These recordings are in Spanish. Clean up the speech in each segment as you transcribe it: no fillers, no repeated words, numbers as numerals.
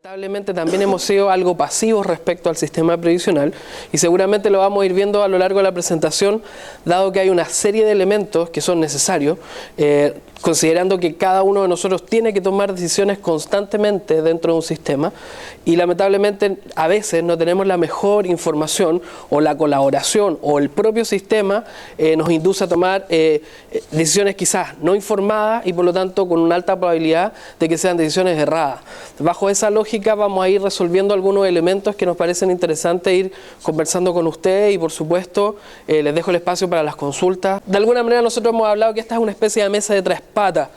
Lamentablemente también hemos sido algo pasivos respecto al sistema previsional y seguramente lo vamos a ir viendo a lo largo de la presentación, dado que hay una serie de elementos que son necesarios, considerando que cada uno de nosotros tiene que tomar decisiones constantemente dentro de un sistema y lamentablemente a veces no tenemos la mejor información o la colaboración o el propio sistema nos induce a tomar decisiones quizás no informadas y por lo tanto con una alta probabilidad de que sean decisiones erradas. Bajo esa lógica vamos a ir resolviendo algunos elementos que nos parecen interesantes ir conversando con ustedes y por supuesto les dejo el espacio para las consultas. De alguna manera nosotros hemos hablado que esta es una especie de mesa de tres patas.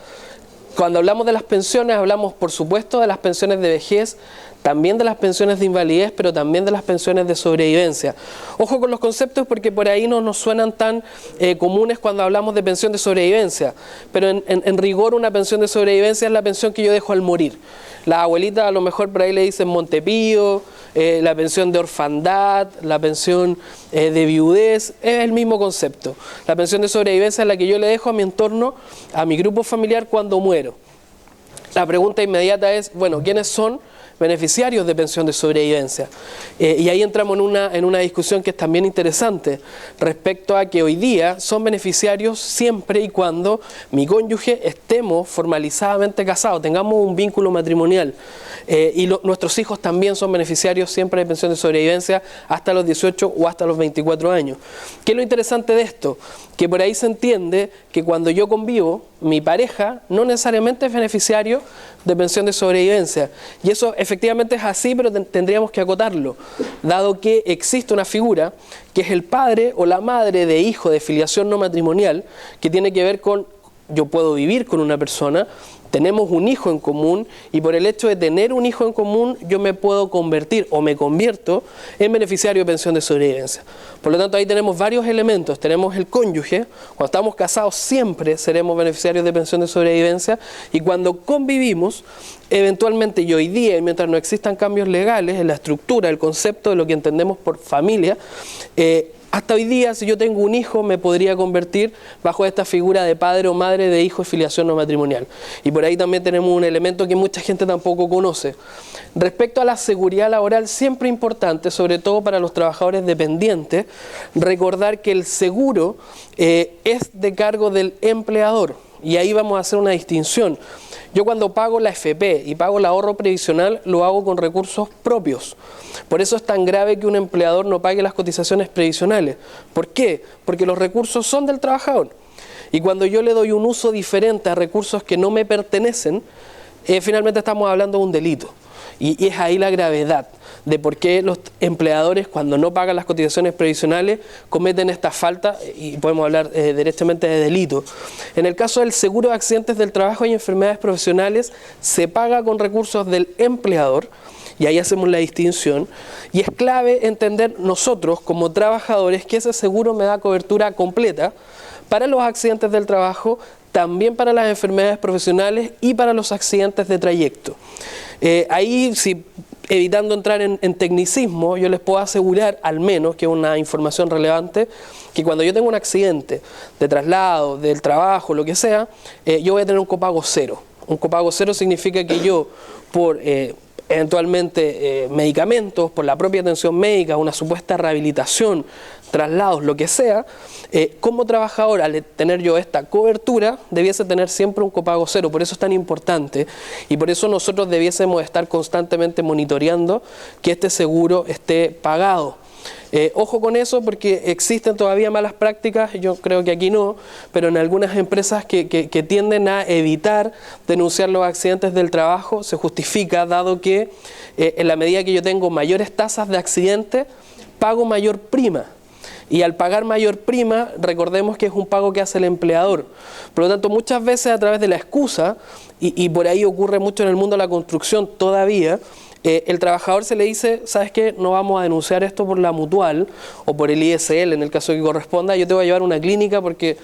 Cuando hablamos de las pensiones hablamos por supuesto de las pensiones de vejez, también de las pensiones de invalidez, pero también de las pensiones de sobrevivencia. Ojo con los conceptos porque por ahí no nos suenan tan comunes cuando hablamos de pensión de sobrevivencia, pero en rigor una pensión de sobrevivencia es la pensión que yo dejo al morir. Las abuelitas a lo mejor por ahí le dicen Montepío, la pensión de orfandad, la pensión de viudez, es el mismo concepto. La pensión de sobrevivencia es la que yo le dejo a mi entorno, a mi grupo familiar cuando muero. La pregunta inmediata es, bueno, ¿quiénes son beneficiarios de pensión de sobrevivencia? Y ahí entramos en una discusión que es también interesante respecto a que hoy día son beneficiarios siempre y cuando mi cónyuge estemos formalizadamente casados, tengamos un vínculo matrimonial. Nuestros hijos también son beneficiarios siempre de pensión de sobrevivencia hasta los 18 o hasta los 24 años. ¿Qué es lo interesante de esto? Que por ahí se entiende que cuando yo convivo, mi pareja no necesariamente es beneficiario de pensión de sobrevivencia. Y eso efectivamente es así, pero tendríamos que acotarlo, dado que existe una figura que es el padre o la madre de hijo de filiación no matrimonial, que tiene que ver con yo puedo vivir con una persona, tenemos un hijo en común y por el hecho de tener un hijo en común yo me puedo convertir o me convierto en beneficiario de pensión de sobrevivencia. Por lo tanto ahí tenemos varios elementos, tenemos el cónyuge, cuando estamos casados siempre seremos beneficiarios de pensión de sobrevivencia y cuando convivimos, eventualmente y hoy día, mientras no existan cambios legales en la estructura, el concepto de lo que entendemos por familia, hasta hoy día, si yo tengo un hijo, me podría convertir bajo esta figura de padre o madre de hijo de filiación no matrimonial. Y por ahí también tenemos un elemento que mucha gente tampoco conoce. Respecto a la seguridad laboral, siempre importante, sobre todo para los trabajadores dependientes, recordar que el seguro es de cargo del empleador. Y ahí vamos a hacer una distinción. Yo cuando pago la FP y pago el ahorro previsional, lo hago con recursos propios. Por eso es tan grave que un empleador no pague las cotizaciones previsionales. ¿Por qué? Porque los recursos son del trabajador. Y cuando yo le doy un uso diferente a recursos que no me pertenecen, finalmente estamos hablando de un delito. Y es ahí la gravedad de por qué los empleadores cuando no pagan las cotizaciones previsionales cometen esta falta y podemos hablar directamente de delito. En el caso del seguro de accidentes del trabajo y enfermedades profesionales se paga con recursos del empleador y ahí hacemos la distinción y es clave entender nosotros como trabajadores que ese seguro me da cobertura completa para los accidentes del trabajo, también para las enfermedades profesionales y para los accidentes de trayecto. Ahí, evitando entrar en tecnicismo, yo les puedo asegurar, al menos, que es una información relevante, que cuando yo tengo un accidente de traslado, del trabajo, lo que sea, yo voy a tener un copago cero. Un copago cero significa que yo, por eventualmente medicamentos, por la propia atención médica, una supuesta rehabilitación, traslados, lo que sea, como trabajador, al tener yo esta cobertura, debiese tener siempre un copago cero. Por eso es tan importante y por eso nosotros debiésemos estar constantemente monitoreando que este seguro esté pagado. Ojo con eso porque existen todavía malas prácticas, yo creo que aquí no, pero en algunas empresas que tienden a evitar denunciar los accidentes del trabajo se justifica dado que en la medida que yo tengo mayores tasas de accidente, pago mayor prima. Y al pagar mayor prima, recordemos que es un pago que hace el empleador. Por lo tanto, muchas veces a través de la excusa, y por ahí ocurre mucho en el mundo de la construcción todavía, el trabajador se le dice, ¿sabes qué? No vamos a denunciar esto por la mutual o por el ISL en el caso que corresponda, yo te voy a llevar a una clínica porque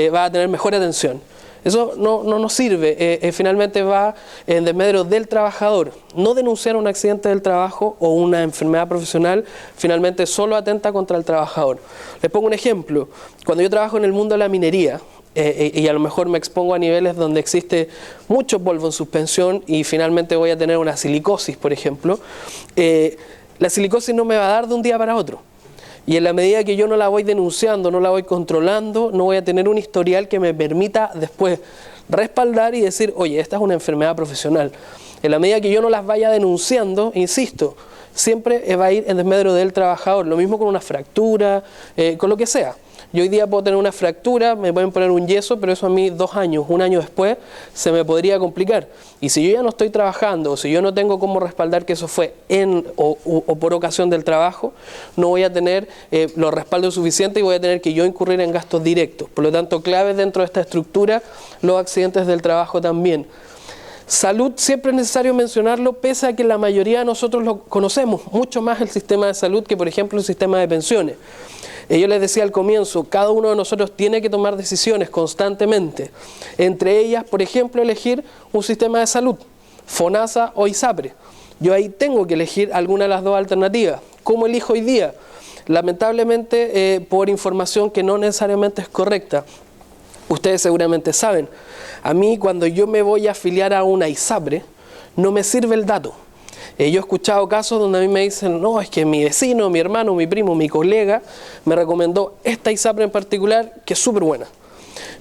vas a tener mejor atención. Eso no nos sirve, finalmente va en desmedro del trabajador. No denunciar un accidente del trabajo o una enfermedad profesional finalmente solo atenta contra el trabajador. Les pongo un ejemplo, cuando yo trabajo en el mundo de la minería, y a lo mejor me expongo a niveles donde existe mucho polvo en suspensión y finalmente voy a tener una silicosis, por ejemplo, la silicosis no me va a dar de un día para otro. Y en la medida que yo no la voy denunciando, no la voy controlando, no voy a tener un historial que me permita después respaldar y decir, oye, esta es una enfermedad profesional. En la medida que yo no las vaya denunciando, insisto, siempre va a ir en desmedro del trabajador. Lo mismo con una fractura, con lo que sea. Yo hoy día puedo tener una fractura, me pueden poner un yeso, pero eso a mí 2 años, 1 año después, se me podría complicar. Y si yo ya no estoy trabajando, o si yo no tengo cómo respaldar que eso fue o por ocasión del trabajo, no voy a tener los respaldos suficientes y voy a tener que yo incurrir en gastos directos. Por lo tanto, clave dentro de esta estructura, los accidentes del trabajo también. Salud, siempre es necesario mencionarlo, pese a que la mayoría de nosotros lo conocemos, mucho más el sistema de salud que, por ejemplo, el sistema de pensiones. Yo les decía al comienzo, cada uno de nosotros tiene que tomar decisiones constantemente. Entre ellas, por ejemplo, elegir un sistema de salud, FONASA o ISAPRE. Yo ahí tengo que elegir alguna de las dos alternativas. ¿Cómo elijo hoy día? Lamentablemente, por información que no necesariamente es correcta. Ustedes seguramente saben, a mí cuando yo me voy a afiliar a una ISAPRE, no me sirve el dato. Yo he escuchado casos donde a mí me dicen, no, es que mi vecino, mi hermano, mi primo, mi colega me recomendó esta ISAPRE en particular, que es súper buena.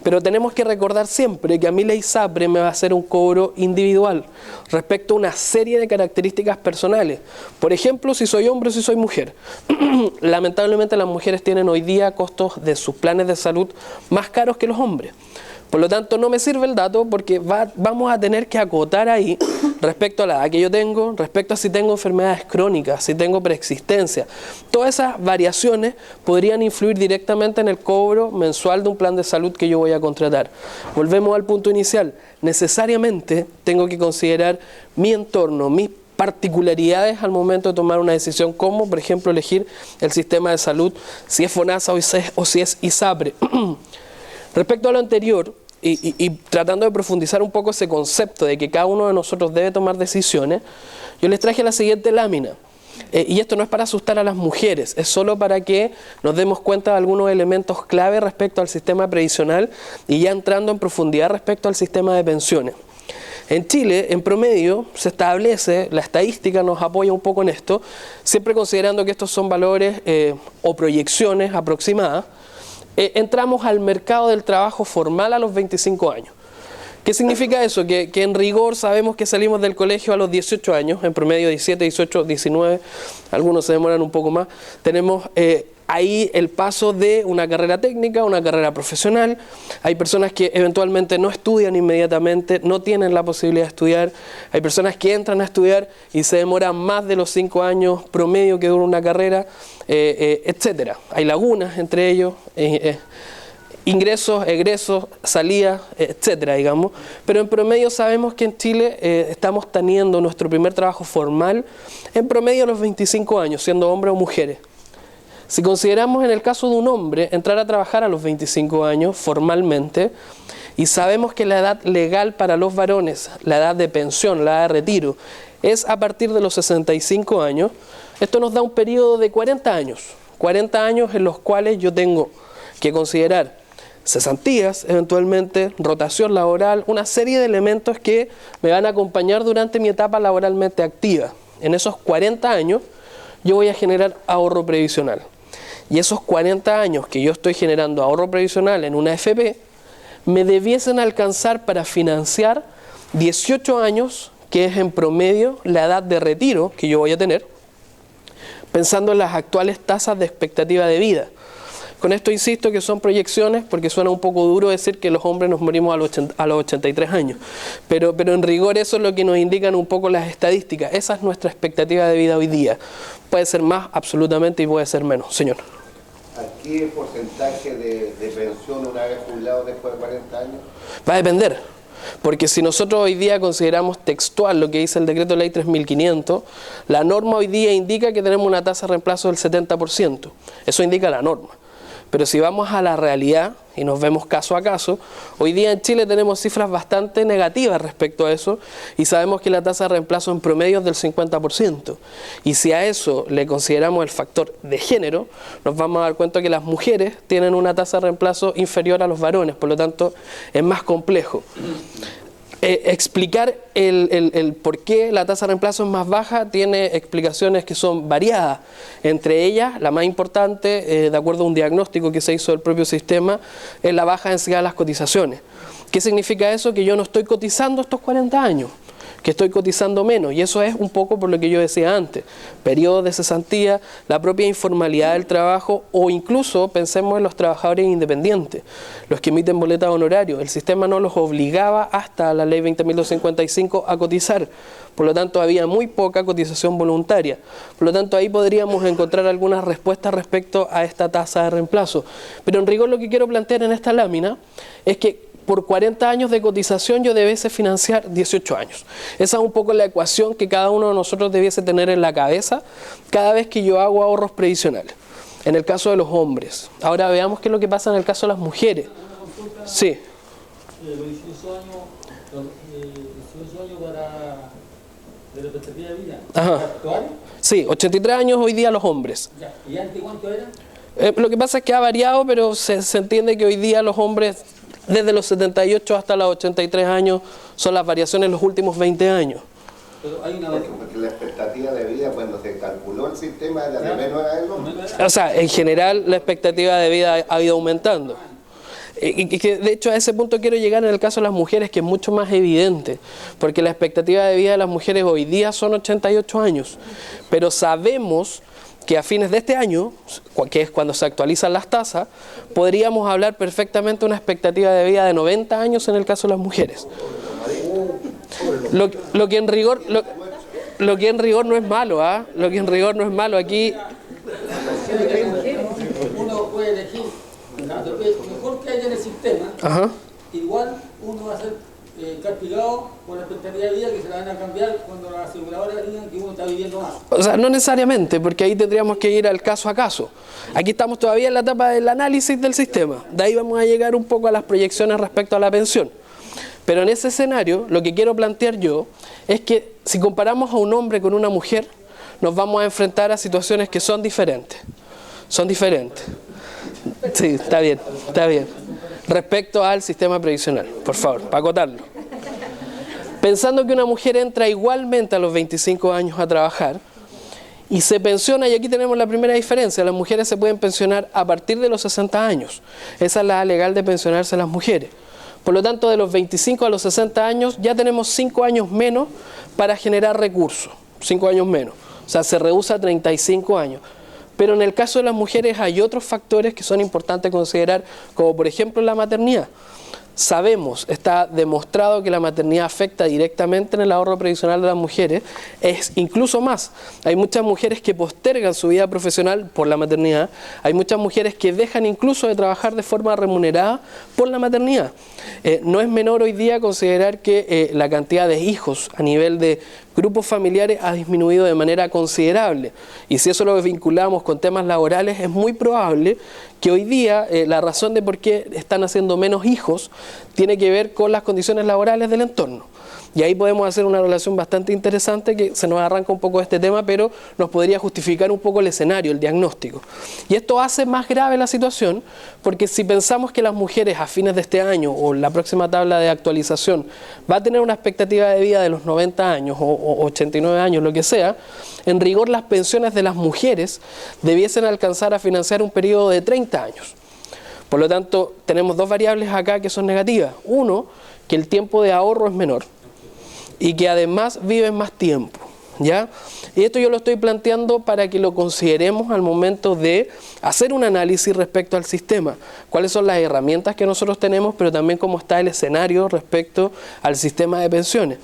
Pero tenemos que recordar siempre que a mí la ISAPRE me va a hacer un cobro individual respecto a una serie de características personales. Por ejemplo, si soy hombre o si soy mujer. Lamentablemente las mujeres tienen hoy día costos de sus planes de salud más caros que los hombres. Por lo tanto, no me sirve el dato porque vamos a tener que acotar ahí respecto a la edad que yo tengo, respecto a si tengo enfermedades crónicas, si tengo preexistencia. Todas esas variaciones podrían influir directamente en el cobro mensual de un plan de salud que yo voy a contratar. Volvemos al punto inicial. Necesariamente tengo que considerar mi entorno, mis particularidades al momento de tomar una decisión, como por ejemplo elegir el sistema de salud, si es FONASA o si es ISAPRE. Respecto a lo anterior, y tratando de profundizar un poco ese concepto de que cada uno de nosotros debe tomar decisiones, yo les traje la siguiente lámina. Y esto no es para asustar a las mujeres, es solo para que nos demos cuenta de algunos elementos clave respecto al sistema previsional y ya entrando en profundidad respecto al sistema de pensiones. En Chile, en promedio, se establece, la estadística nos apoya un poco en esto, siempre considerando que estos son valores o proyecciones aproximadas. Entramos al mercado del trabajo formal a los 25 años. ¿Qué significa eso? Que en rigor sabemos que salimos del colegio a los 18 años, en promedio 17, 18, 19, algunos se demoran un poco más. Tenemos ahí el paso de una carrera técnica, una carrera profesional. Hay personas que eventualmente no estudian inmediatamente, no tienen la posibilidad de estudiar. Hay personas que entran a estudiar y se demoran más de los 5 años promedio que dura una carrera, etcétera. Hay lagunas entre ellos, ingresos, egresos, salidas, etcétera, digamos. Pero en promedio sabemos que en Chile estamos teniendo nuestro primer trabajo formal en promedio a los 25 años, siendo hombres o mujeres. Si consideramos en el caso de un hombre entrar a trabajar a los 25 años formalmente y sabemos que la edad legal para los varones, la edad de pensión, la edad de retiro, es a partir de los 65 años, esto nos da un periodo de 40 años. 40 años en los cuales yo tengo que considerar cesantías, eventualmente, rotación laboral, una serie de elementos que me van a acompañar durante mi etapa laboralmente activa. En esos 40 años yo voy a generar ahorro previsional. Y esos 40 años que yo estoy generando ahorro previsional en una AFP, me debiesen alcanzar para financiar 18 años, que es en promedio la edad de retiro que yo voy a tener, pensando en las actuales tasas de expectativa de vida. Con esto insisto que son proyecciones porque suena un poco duro decir que los hombres nos morimos a los 83 años. Pero en rigor eso es lo que nos indican un poco las estadísticas. Esa es nuestra expectativa de vida hoy día. Puede ser más absolutamente y puede ser menos. Señor. ¿A qué porcentaje de pensión una vez jubilado después de 40 años? Va a depender. Porque si nosotros hoy día consideramos textual lo que dice el decreto ley 3500, la norma hoy día indica que tenemos una tasa de reemplazo del 70%. Eso indica la norma. Pero si vamos a la realidad y nos vemos caso a caso, hoy día en Chile tenemos cifras bastante negativas respecto a eso y sabemos que la tasa de reemplazo en promedio es del 50%. Y si a eso le consideramos el factor de género, nos vamos a dar cuenta que las mujeres tienen una tasa de reemplazo inferior a los varones, por lo tanto es más complejo. Explicar el por qué la tasa de reemplazo es más baja tiene explicaciones que son variadas. Entre ellas, la más importante, de acuerdo a un diagnóstico que se hizo del propio sistema, es la baja densidad de las cotizaciones. ¿Qué significa eso? Que yo no estoy cotizando estos 40 años, que estoy cotizando menos, y eso es un poco por lo que yo decía antes, periodos de cesantía, la propia informalidad del trabajo, o incluso pensemos en los trabajadores independientes, los que emiten boletas de honorario. El sistema no los obligaba hasta la ley 20.255 a cotizar, por lo tanto había muy poca cotización voluntaria. Por lo tanto ahí podríamos encontrar algunas respuestas respecto a esta tasa de reemplazo. Pero en rigor lo que quiero plantear en esta lámina es que por 40 años de cotización yo debiese financiar 18 años. Esa es un poco la ecuación que cada uno de nosotros debiese tener en la cabeza cada vez que yo hago ahorros previsionales. En el caso de los hombres. Ahora veamos qué es lo que pasa en el caso de las mujeres. Sí. 18 años de la perspectiva de vida. Ajá. ¿Actual? Sí, 83 años hoy día los hombres. Ya. ¿Y antes cuánto era? Lo que pasa es que ha variado, pero se entiende que hoy día los hombres, desde los 78 hasta los 83 años, son las variaciones en los últimos 20 años. Pero hay una Porque la expectativa de vida cuando se calculó el sistema era de menos a el hombre. O sea, en general la expectativa de vida ha ido aumentando. Y que de hecho a ese punto quiero llegar en el caso de las mujeres, que es mucho más evidente, porque la expectativa de vida de las mujeres hoy día son 88 años, pero sabemos que a fines de este año, que es cuando se actualizan las tasas, podríamos hablar perfectamente de una expectativa de vida de 90 años en el caso de las mujeres. Lo que en rigor no es malo, ¿ah? Lo que en rigor no es malo. Aquí uno puede elegir, mejor que haya en el sistema. ajá. Igual uno va a ser castigado por la expectativa de vida que se la van a cambiar cuando las aseguradoras digan que uno está viviendo más. O sea, no necesariamente, porque ahí tendríamos que ir al caso a caso. Aquí estamos todavía en la etapa del análisis del sistema. De ahí vamos a llegar un poco a las proyecciones respecto a la pensión. Pero en ese escenario, lo que quiero plantear yo es que si comparamos a un hombre con una mujer, nos vamos a enfrentar a situaciones que son diferentes. Son diferentes. Sí, está bien, está bien. Respecto al sistema previsional, por favor, para acotarlo. Pensando que una mujer entra igualmente a los 25 años a trabajar y se pensiona, y aquí tenemos la primera diferencia, las mujeres se pueden pensionar a partir de los 60 años. Esa es la edad legal de pensionarse las mujeres. Por lo tanto, de los 25 a los 60 años ya tenemos 5 años menos para generar recursos, 5 años menos. O sea, se reduce a 35 años. Pero en el caso de las mujeres hay otros factores que son importantes considerar, como por ejemplo la maternidad. Sabemos, está demostrado que la maternidad afecta directamente en el ahorro previsional de las mujeres, es incluso más. Hay muchas mujeres que postergan su vida profesional por la maternidad, hay muchas mujeres que dejan incluso de trabajar de forma remunerada por la maternidad. No es menor hoy día considerar que la cantidad de hijos a nivel de grupos familiares ha disminuido de manera considerable. Y si eso lo vinculamos con temas laborales, es muy probable que hoy día la razón de por qué están haciendo menos hijos tiene que ver con las condiciones laborales del entorno. Y ahí podemos hacer una relación bastante interesante que se nos arranca un poco de este tema, pero nos podría justificar un poco el escenario, el diagnóstico. Y esto hace más grave la situación, porque si pensamos que las mujeres a fines de este año o la próxima tabla de actualización va a tener una expectativa de vida de los 90 años o 89 años, lo que sea, en rigor las pensiones de las mujeres debiesen alcanzar a financiar un periodo de 30 años. Por lo tanto, tenemos dos variables acá que son negativas. Uno, que el tiempo de ahorro es menor y que además viven más tiempo, ¿ya? Y esto yo lo estoy planteando para que lo consideremos al momento de hacer un análisis respecto al sistema. Cuáles son las herramientas que nosotros tenemos, pero también cómo está el escenario respecto al sistema de pensiones.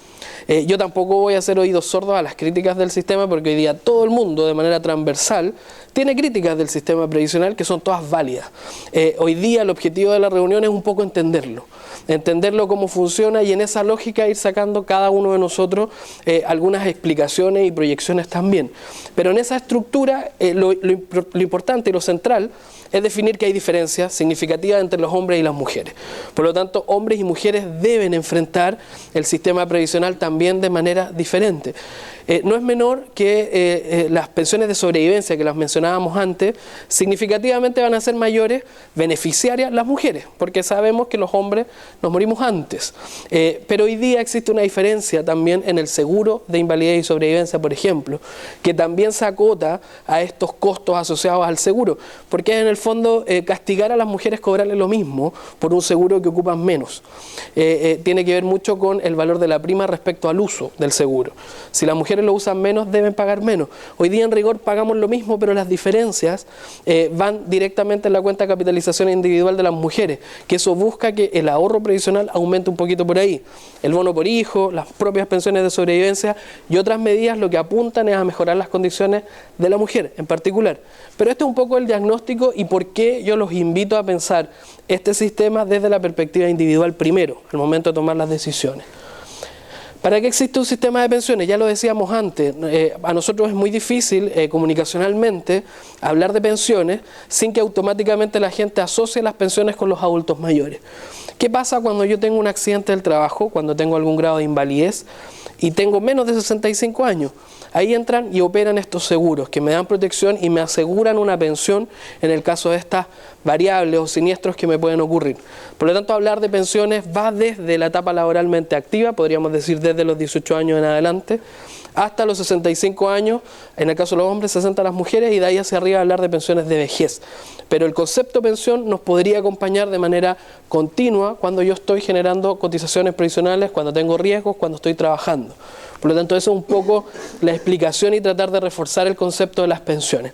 Yo tampoco voy a hacer oídos sordos a las críticas del sistema, porque hoy día todo el mundo, de manera transversal, tiene críticas del sistema previsional que son todas válidas. Hoy día el objetivo de la reunión es un poco entenderlo cómo funciona, y en esa lógica ir sacando cada uno de nosotros algunas explicaciones y proyecciones también. Pero en esa estructura lo importante y lo central es definir que hay diferencias significativas entre los hombres y las mujeres. Por lo tanto, hombres y mujeres deben enfrentar el sistema previsional también de manera diferente. No es menor que las pensiones de sobrevivencia, que las mencionábamos antes, significativamente van a ser mayores beneficiarias las mujeres, porque sabemos que los hombres nos morimos antes. Pero hoy día existe una diferencia también en el seguro de invalidez y sobrevivencia, por ejemplo, que también se acota a estos costos asociados al seguro, porque es en el fondo castigar a las mujeres cobrarles lo mismo por un seguro que ocupan menos. Tiene que ver mucho con el valor de la prima respecto al uso del seguro. Si las mujeres lo usan menos, deben pagar menos. Hoy día en rigor pagamos lo mismo, pero las diferencias van directamente en la cuenta de capitalización individual de las mujeres, que eso busca que el ahorro previsional aumente un poquito por ahí. El bono por hijo, las propias pensiones de sobrevivencia y otras medidas lo que apuntan es a mejorar las condiciones de la mujer en particular. Pero este es un poco el diagnóstico y por qué yo los invito a pensar este sistema desde la perspectiva individual primero, al momento de tomar las decisiones. ¿Para qué existe un sistema de pensiones? Ya lo decíamos antes, a nosotros es muy difícil comunicacionalmente hablar de pensiones sin que automáticamente la gente asocie las pensiones con los adultos mayores. ¿Qué pasa cuando yo tengo un accidente del trabajo, cuando tengo algún grado de invalidez y tengo menos de 65 años? Ahí entran y operan estos seguros que me dan protección y me aseguran una pensión en el caso de estas variables o siniestros que me pueden ocurrir. Por lo tanto, hablar de pensiones va desde la etapa laboralmente activa, podríamos decir desde los 18 años en adelante, hasta los 65 años, en el caso de los hombres, 60 las mujeres, y de ahí hacia arriba hablar de pensiones de vejez. Pero el concepto pensión nos podría acompañar de manera continua cuando yo estoy generando cotizaciones previsionales, cuando tengo riesgos, cuando estoy trabajando. Por lo tanto, eso es un poco la explicación y tratar de reforzar el concepto de las pensiones.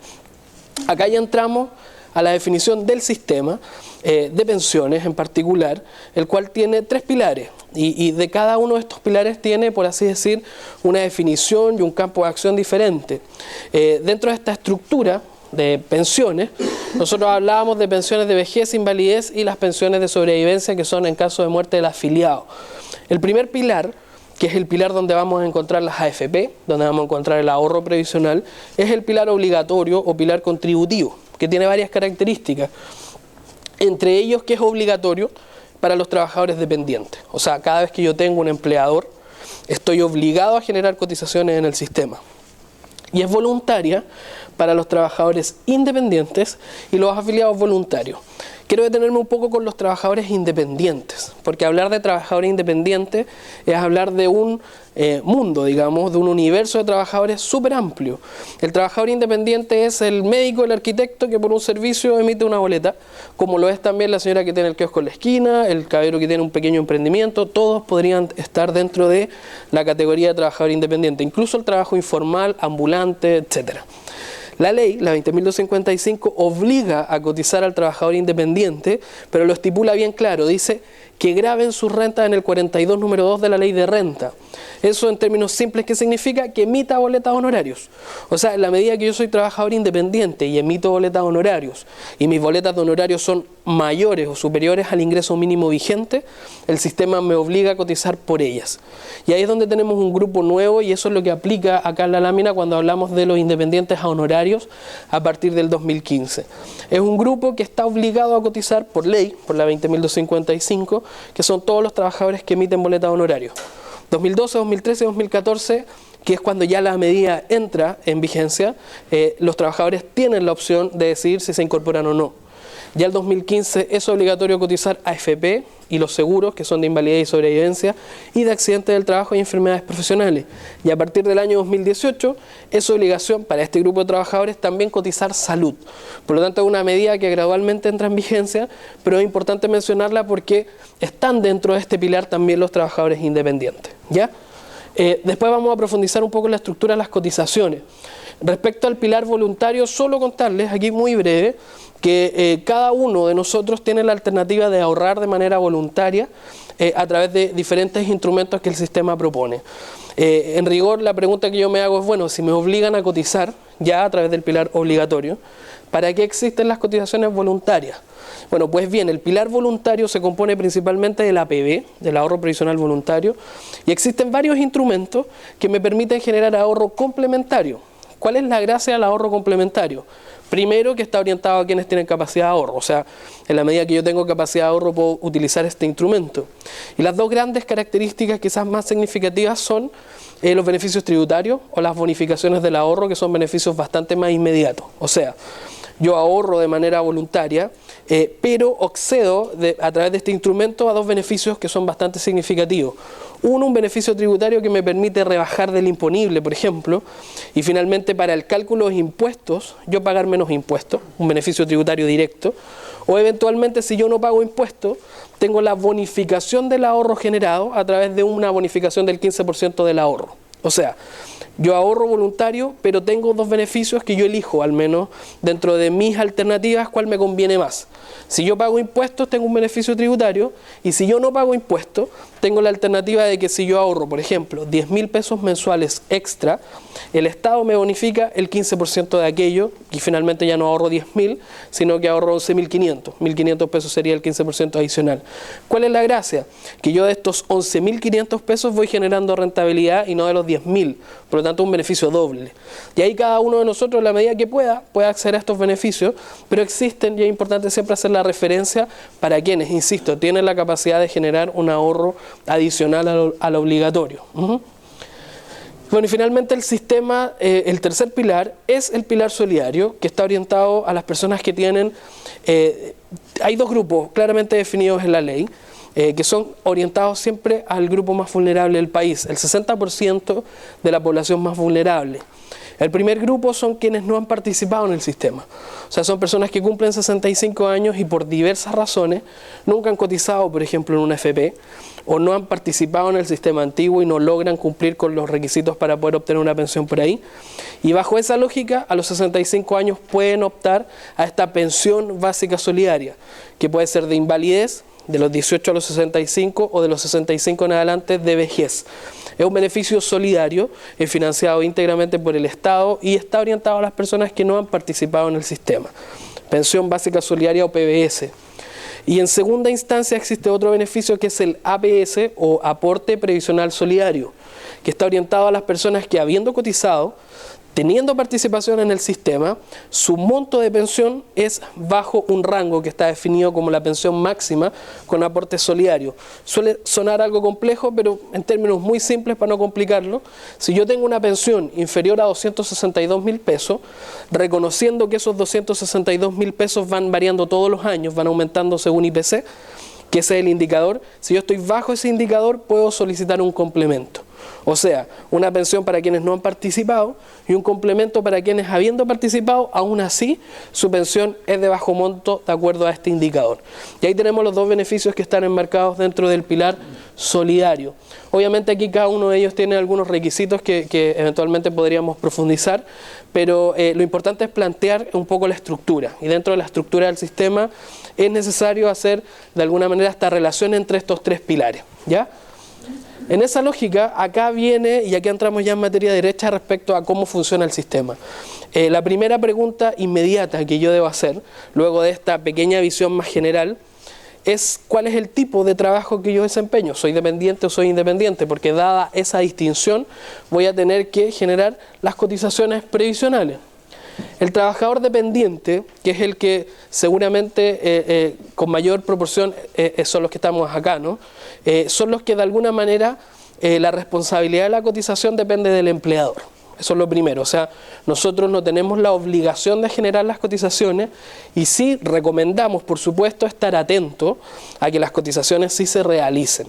Acá ya entramos a la definición del sistema de pensiones en particular, el cual tiene 3 pilares. Y de cada uno de estos pilares tiene, por así decir, una definición y un campo de acción diferente. Dentro de esta estructura de pensiones, nosotros hablábamos de pensiones de vejez, invalidez y las pensiones de sobrevivencia, que son en caso de muerte del afiliado. El primer pilar, que es el pilar donde vamos a encontrar las AFP, donde vamos a encontrar el ahorro previsional, es el pilar obligatorio o pilar contributivo, que tiene varias características, entre ellos que es obligatorio para los trabajadores dependientes. O sea, cada vez que yo tengo un empleador, estoy obligado a generar cotizaciones en el sistema. Y es voluntaria para los trabajadores independientes y los afiliados voluntarios. Quiero detenerme un poco con los trabajadores independientes, porque hablar de trabajadores independientes es hablar de un mundo, digamos, de un universo de trabajadores súper amplio. El trabajador independiente es el médico, el arquitecto que por un servicio emite una boleta, como lo es también la señora que tiene el kiosco en la esquina, el caballero que tiene un pequeño emprendimiento. Todos podrían estar dentro de la categoría de trabajador independiente, incluso el trabajo informal, ambulante, etcétera. La ley, la 20.255, obliga a cotizar al trabajador independiente, pero lo estipula bien claro, dice que graben sus rentas en el 42 número 2 de la ley de renta. Eso en términos simples, ¿qué significa? Que emita boletas honorarios. O sea, en la medida que yo soy trabajador independiente y emito boletas honorarios, y mis boletas de honorarios son mayores o superiores al ingreso mínimo vigente, el sistema me obliga a cotizar por ellas. Y ahí es donde tenemos un grupo nuevo, y eso es lo que aplica acá en la lámina cuando hablamos de los independientes a honorarios a partir del 2015. Es un grupo que está obligado a cotizar por ley, por la 20.255, que son todos los trabajadores que emiten boletas de honorarios. 2012, 2013 y 2014, que es cuando ya la medida entra en vigencia, los trabajadores tienen la opción de decidir si se incorporan o no. Ya el 2015 es obligatorio cotizar AFP y los seguros, que son de invalidez y sobrevivencia, y de accidentes del trabajo y enfermedades profesionales. Y a partir del año 2018 es obligación para este grupo de trabajadores también cotizar salud. Por lo tanto, es una medida que gradualmente entra en vigencia, pero es importante mencionarla porque están dentro de este pilar también los trabajadores independientes, ¿ya? Después vamos a profundizar un poco en la estructura de las cotizaciones. Respecto al pilar voluntario, solo contarles aquí muy breve que cada uno de nosotros tiene la alternativa de ahorrar de manera voluntaria a través de diferentes instrumentos que el sistema propone. En rigor, la pregunta que yo me hago es, bueno, si me obligan a cotizar ya a través del pilar obligatorio, ¿para qué existen las cotizaciones voluntarias? Bueno, pues bien, el pilar voluntario se compone principalmente del APB, del ahorro previsional voluntario, y existen varios instrumentos que me permiten generar ahorro complementario. ¿Cuál es la gracia del ahorro complementario? Primero, que está orientado a quienes tienen capacidad de ahorro, o sea, en la medida que yo tengo capacidad de ahorro puedo utilizar este instrumento. Y las dos grandes características quizás más significativas son los beneficios tributarios o las bonificaciones del ahorro, que son beneficios bastante más inmediatos. O sea, yo ahorro de manera voluntaria, pero accedo a través de este instrumento a dos beneficios que son bastante significativos. Uno, un beneficio tributario que me permite rebajar del imponible, por ejemplo, y finalmente para el cálculo de impuestos, yo pagar menos impuestos, un beneficio tributario directo, o eventualmente si yo no pago impuestos, tengo la bonificación del ahorro generado a través de una bonificación del 15% del ahorro. O sea, yo ahorro voluntario, pero tengo dos beneficios que yo elijo, al menos dentro de mis alternativas, cuál me conviene más. Si yo pago impuestos, tengo un beneficio tributario, y si yo no pago impuestos, tengo la alternativa de que si yo ahorro, por ejemplo, 10.000 pesos mensuales extra, el Estado me bonifica el 15% de aquello, y finalmente ya no ahorro 10.000, sino que ahorro 11.500. 1.500 pesos sería el 15% adicional. ¿Cuál es la gracia? Que yo de estos 11.500 pesos voy generando rentabilidad y no de los 10.000, por lo tanto un beneficio doble. Y ahí cada uno de nosotros, en la medida que pueda acceder a estos beneficios, pero existen, y es importante siempre hacer la referencia para quienes, insisto, tienen la capacidad de generar un ahorro adicional al obligatorio. Bueno, y finalmente el sistema, el tercer pilar, es el pilar solidario, que está orientado a las personas que tienen, hay dos grupos claramente definidos en la ley, que son orientados siempre al grupo más vulnerable del país, el 60% de la población más vulnerable. El primer grupo son quienes no han participado en el sistema. O sea, son personas que cumplen 65 años y por diversas razones nunca han cotizado, por ejemplo, en una FP, o no han participado en el sistema antiguo y no logran cumplir con los requisitos para poder obtener una pensión por ahí. Y bajo esa lógica, a los 65 años pueden optar a esta pensión básica solidaria, que puede ser de invalidez, de los 18 a los 65 o de los 65 en adelante de vejez. Es un beneficio solidario, es financiado íntegramente por el Estado y está orientado a las personas que no han participado en el sistema. Pensión básica solidaria o PBS. Y en segunda instancia existe otro beneficio que es el APS o aporte previsional solidario, que está orientado a las personas que habiendo cotizado, teniendo participación en el sistema, su monto de pensión es bajo un rango que está definido como la pensión máxima con aporte solidario. Suele sonar algo complejo, pero en términos muy simples para no complicarlo, si yo tengo una pensión inferior a 262.000 pesos, reconociendo que esos 262.000 pesos van variando todos los años, van aumentando según IPC, que ese es el indicador, si yo estoy bajo ese indicador puedo solicitar un complemento. O sea, una pensión para quienes no han participado y un complemento para quienes habiendo participado, aún así su pensión es de bajo monto de acuerdo a este indicador. Y ahí tenemos los dos beneficios que están enmarcados dentro del pilar solidario. Obviamente aquí cada uno de ellos tiene algunos requisitos que eventualmente podríamos profundizar, pero lo importante es plantear un poco la estructura. Y dentro de la estructura del sistema es necesario hacer de alguna manera esta relación entre estos tres pilares, ¿ya? En esa lógica, acá viene, y aquí entramos ya en materia derecha respecto a cómo funciona el sistema. La primera pregunta inmediata que yo debo hacer, luego de esta pequeña visión más general, es cuál es el tipo de trabajo que yo desempeño. ¿Soy dependiente o soy independiente? Porque dada esa distinción, voy a tener que generar las cotizaciones previsionales. El trabajador dependiente, que es el que seguramente con mayor proporción son los que estamos acá, ¿no? Son los que de alguna manera la responsabilidad de la cotización depende del empleador. Eso es lo primero, o sea, nosotros no tenemos la obligación de generar las cotizaciones y sí recomendamos, por supuesto, estar atentos a que las cotizaciones sí se realicen.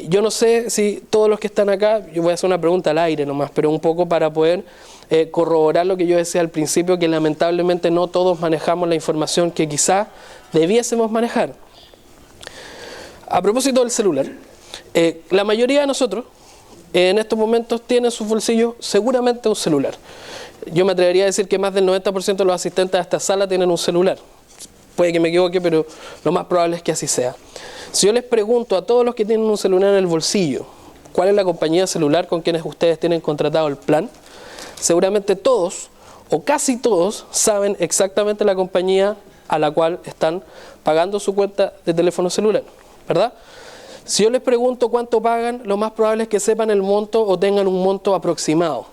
Yo no sé si todos los que están acá, yo voy a hacer una pregunta al aire nomás, pero un poco para poder corroborar lo que yo decía al principio, que lamentablemente no todos manejamos la información que quizás debiésemos manejar. A propósito del celular, la mayoría de nosotros en estos momentos tiene en sus bolsillos seguramente un celular. Yo me atrevería a decir que más del 90% de los asistentes a esta sala tienen un celular. Puede que me equivoque, pero lo más probable es que así sea. Si yo les pregunto a todos los que tienen un celular en el bolsillo, ¿cuál es la compañía celular con quienes ustedes tienen contratado el plan? Seguramente todos, o casi todos, saben exactamente la compañía a la cual están pagando su cuenta de teléfono celular, ¿verdad? Si yo les pregunto cuánto pagan, lo más probable es que sepan el monto o tengan un monto aproximado.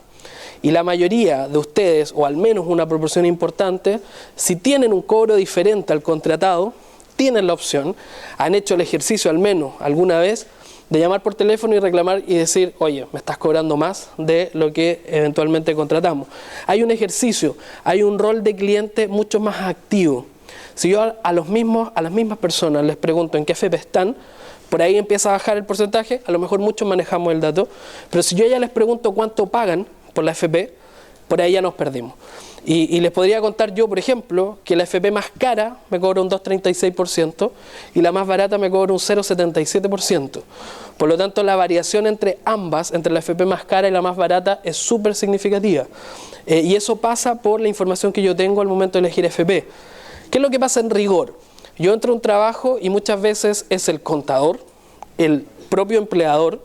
Y la mayoría de ustedes, o al menos una proporción importante, si tienen un cobro diferente al contratado, tienen la opción, han hecho el ejercicio al menos alguna vez, de llamar por teléfono y reclamar y decir, oye, me estás cobrando más de lo que eventualmente contratamos. Hay un ejercicio, hay un rol de cliente mucho más activo. Si yo a las mismas personas les pregunto en qué FP están, por ahí empieza a bajar el porcentaje, a lo mejor muchos manejamos el dato, pero si yo ya les pregunto cuánto pagan por la FP, por ahí ya nos perdimos. Y les podría contar yo, por ejemplo, que la FP más cara me cobra un 2,36% y la más barata me cobra un 0,77%. Por lo tanto, la variación entre ambas, entre la FP más cara y la más barata, es súper significativa. Y eso pasa por la información que yo tengo al momento de elegir FP. ¿Qué es lo que pasa en rigor? Yo entro a un trabajo y muchas veces es el contador, el propio empleador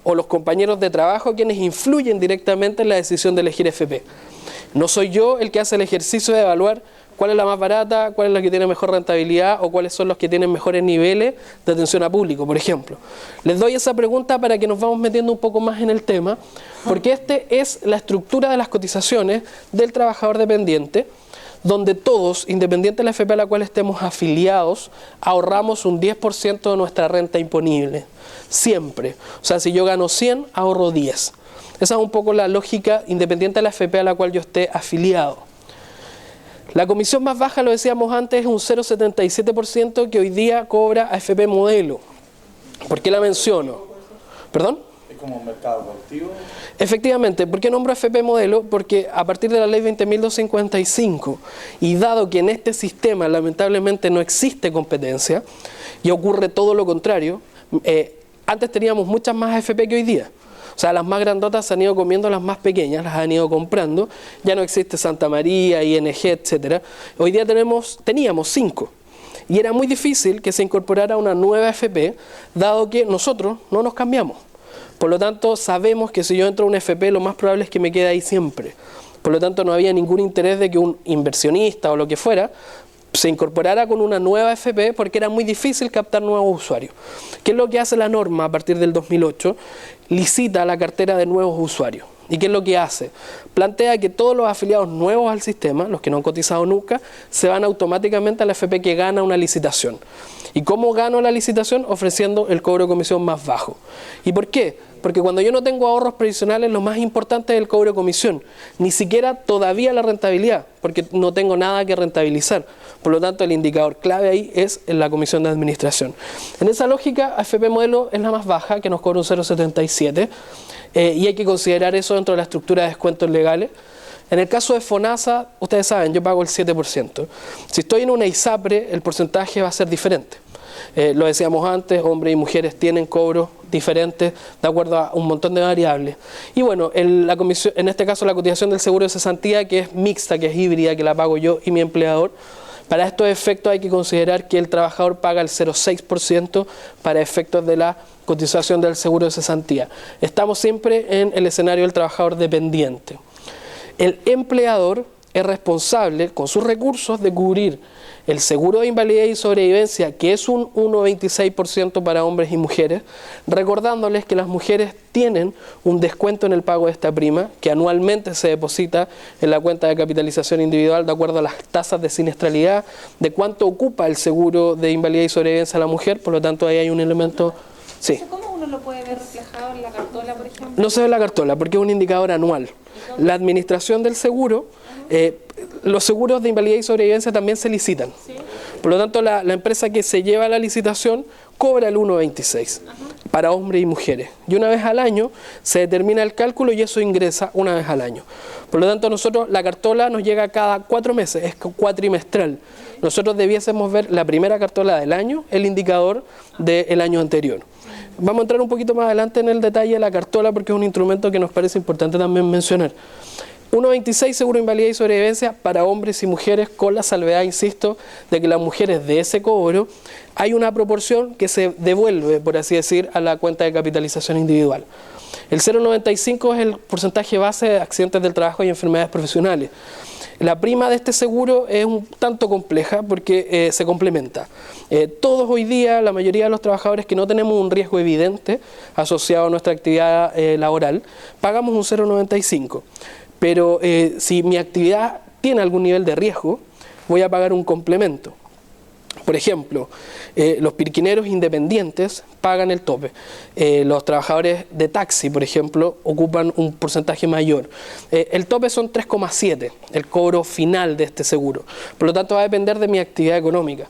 o los compañeros de trabajo quienes influyen directamente en la decisión de elegir FP. No soy yo el que hace el ejercicio de evaluar cuál es la más barata, cuál es la que tiene mejor rentabilidad o cuáles son los que tienen mejores niveles de atención a público, por ejemplo. Les doy esa pregunta para que nos vamos metiendo un poco más en el tema, porque este es la estructura de las cotizaciones del trabajador dependiente, donde todos, independiente de la FP a la cual estemos afiliados, ahorramos un 10% de nuestra renta imponible. Siempre. O sea, si yo gano 100, ahorro 10. Esa es un poco la lógica independiente de la FP a la cual yo esté afiliado. La comisión más baja, lo decíamos antes, es un 0,77% que hoy día cobra AFP Modelo. ¿Por qué la menciono? ¿Perdón? ¿Es como un mercado cautivo? Efectivamente, ¿por qué nombro AFP Modelo? Porque a partir de la ley 20.255 y dado que en este sistema lamentablemente no existe competencia y ocurre todo lo contrario, antes teníamos muchas más AFP que hoy día. O sea, las más grandotas se han ido comiendo las más pequeñas, las han ido comprando. Ya no existe Santa María, ING, etcétera. Hoy día teníamos 5. Y era muy difícil que se incorporara una nueva AFP, dado que nosotros no nos cambiamos. Por lo tanto, sabemos que si yo entro a una AFP, lo más probable es que me quede ahí siempre. Por lo tanto, no había ningún interés de que un inversionista o lo que fuera se incorporara con una nueva AFP porque era muy difícil captar nuevos usuarios. ¿Qué es lo que hace la norma a partir del 2008? Licita la cartera de nuevos usuarios. ¿Y qué es lo que hace? Plantea que todos los afiliados nuevos al sistema, los que no han cotizado nunca, se van automáticamente a la AFP que gana una licitación. ¿Y cómo gano la licitación? Ofreciendo el cobro de comisión más bajo. ¿Y por qué? Porque cuando yo no tengo ahorros previsionales, lo más importante es el cobro de comisión. Ni siquiera todavía la rentabilidad, porque no tengo nada que rentabilizar. Por lo tanto, el indicador clave ahí es la comisión de administración. En esa lógica, AFP Modelo es la más baja, que nos cobra un 0,77, y hay que considerar eso dentro de la estructura de descuentos legales. En el caso de FONASA, ustedes saben, yo pago el 7%. Si estoy en una ISAPRE, el porcentaje va a ser diferente. Lo decíamos antes, hombres y mujeres tienen cobros diferentes de acuerdo a un montón de variables. Y bueno, en este caso la cotización del seguro de cesantía, que es mixta, que es híbrida, que la pago yo y mi empleador, para estos efectos hay que considerar que el trabajador paga el 0,6% para efectos de la cotización del seguro de cesantía. Estamos siempre en el escenario del trabajador dependiente. El empleador es responsable, con sus recursos, de cubrir el seguro de invalidez y sobrevivencia, que es un 1,26% para hombres y mujeres, recordándoles que las mujeres tienen un descuento en el pago de esta prima, que anualmente se deposita en la cuenta de capitalización individual de acuerdo a las tasas de siniestralidad, de cuánto ocupa el seguro de invalidez y sobrevivencia a la mujer. Por lo tanto, ahí hay un elemento... Sí. ¿Cómo uno lo puede ver reflejado en la cartola, por ejemplo? No se ve en la cartola porque es un indicador anual. La administración del seguro, los seguros de invalidez y sobrevivencia también se licitan. ¿Sí? Por lo tanto, la empresa que se lleva la licitación cobra el 1,26 para hombres y mujeres. Y una vez al año se determina el cálculo y eso ingresa una vez al año. Por lo tanto, nosotros, la cartola nos llega cada 4 meses, es cuatrimestral. Nosotros debiésemos ver la primera cartola del año, el indicador del año anterior. Vamos a entrar un poquito más adelante en el detalle de la cartola porque es un instrumento que nos parece importante también mencionar. 1.26 seguro de invalidez y sobrevivencia para hombres y mujeres, con la salvedad, insisto, de que las mujeres de ese cobro hay una proporción que se devuelve, por así decir, a la cuenta de capitalización individual. El 0.95 es el porcentaje base de accidentes del trabajo y enfermedades profesionales. La prima de este seguro es un tanto compleja porque se complementa. Todos hoy día, la mayoría de los trabajadores que no tenemos un riesgo evidente asociado a nuestra actividad laboral, pagamos un 0.95. Pero si mi actividad tiene algún nivel de riesgo, voy a pagar un complemento. Por ejemplo, los pirquineros independientes pagan el tope. Los trabajadores de taxi, por ejemplo, ocupan un porcentaje mayor. El tope son 3,7, el cobro final de este seguro. Por lo tanto, va a depender de mi actividad económica.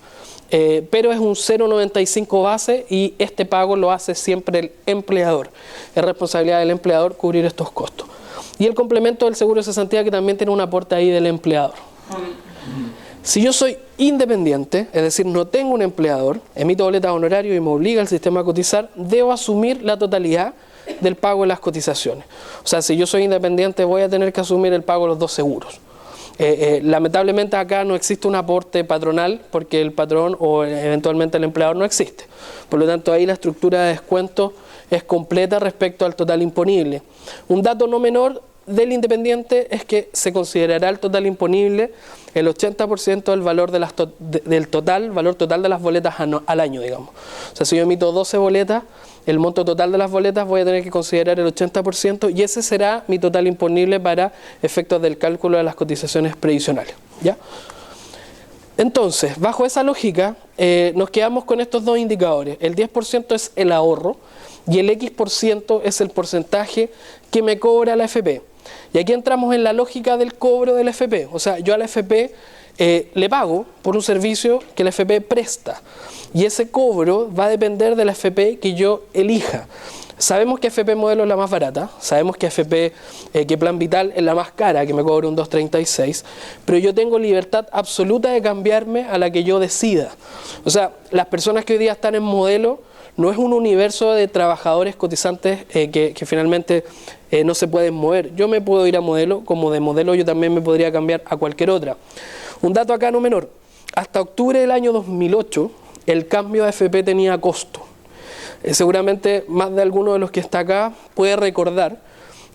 Pero es un 0.95 base y este pago lo hace siempre el empleador. Es responsabilidad del empleador cubrir estos costos. Y el complemento del seguro de cesantía, que también tiene un aporte ahí del empleador. Si yo soy independiente, es decir, no tengo un empleador, emito boletas de honorario y me obliga el sistema a cotizar, debo asumir la totalidad del pago de las cotizaciones. O sea, si yo soy independiente, voy a tener que asumir el pago de los dos seguros. Lamentablemente acá no existe un aporte patronal porque el patrón o eventualmente el empleador no existe. Por lo tanto, ahí la estructura de descuento es completa respecto al total imponible. Un dato no menor del independiente es que se considerará el total imponible el 80% del valor del valor total de las boletas al año, digamos. O sea, si yo emito 12 boletas, el monto total de las boletas voy a tener que considerar el 80% y ese será mi total imponible para efectos del cálculo de las cotizaciones previsionales, ¿ya? Entonces, bajo esa lógica, nos quedamos con estos dos indicadores. El 10% es el ahorro y el X% es el porcentaje que me cobra la AFP. Y aquí entramos en la lógica del cobro del AFP. O sea, yo a la AFP le pago por un servicio que la AFP presta. Y ese cobro va a depender de la AFP que yo elija. Sabemos que AFP Modelo es la más barata, sabemos que AFP, que Plan Vital es la más cara, que me cobra un 2.36, pero yo tengo libertad absoluta de cambiarme a la que yo decida. O sea, las personas que hoy día están en Modelo no es un universo de trabajadores cotizantes que finalmente no se pueden mover. Yo me puedo ir a Modelo, como de Modelo yo también me podría cambiar a cualquier otra. Un dato acá no menor, hasta octubre del año 2008 el cambio de AFP tenía costo. Seguramente más de alguno de los que está acá puede recordar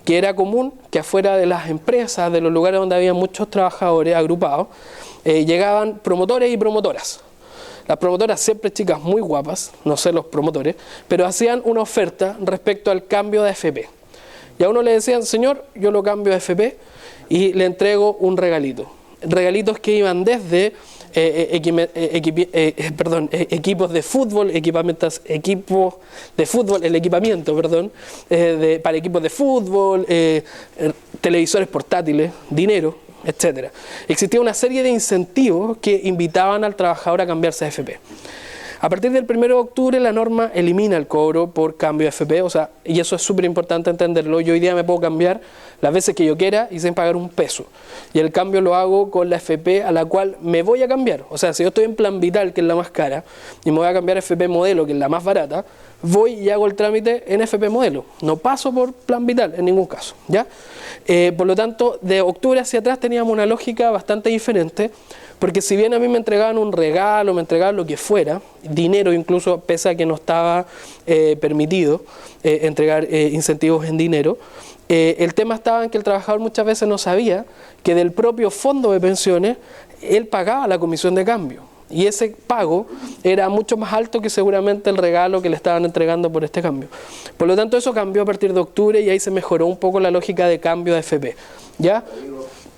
que era común que afuera de las empresas, de los lugares donde había muchos trabajadores agrupados, llegaban promotores y promotoras. Las promotoras, siempre chicas muy guapas, no sé los promotores, pero hacían una oferta respecto al cambio de AFP. Y a uno le decían, señor, yo lo cambio de AFP y le entrego un regalito. Regalitos que iban desde equipos de fútbol, equipos de fútbol, el equipamiento, para equipos de fútbol, televisores portátiles, dinero, etcétera. Existía una serie de incentivos que invitaban al trabajador a cambiarse a AFP. A partir del 1 de octubre la norma elimina el cobro por cambio de AFP, o sea, y eso es súper importante entenderlo. Yo hoy día me puedo cambiar las veces que yo quiera y sin pagar un peso. Y el cambio lo hago con la AFP a la cual me voy a cambiar. O sea, si yo estoy en Plan Vital, que es la más cara, y me voy a cambiar a AFP Modelo, que es la más barata, voy y hago el trámite en AFP Modelo. No paso por Plan Vital en ningún caso, ¿ya? Por lo tanto, de octubre hacia atrás teníamos una lógica bastante diferente, porque si bien a mí me entregaban un regalo, me entregaban lo que fuera, dinero incluso, pese a que no estaba permitido entregar incentivos en dinero, el tema estaba en que el trabajador muchas veces no sabía que del propio fondo de pensiones él pagaba la comisión de cambio. Y ese pago era mucho más alto que seguramente el regalo que le estaban entregando por este cambio. Por lo tanto, eso cambió a partir de octubre y ahí se mejoró un poco la lógica de cambio de AFP. ¿Ya?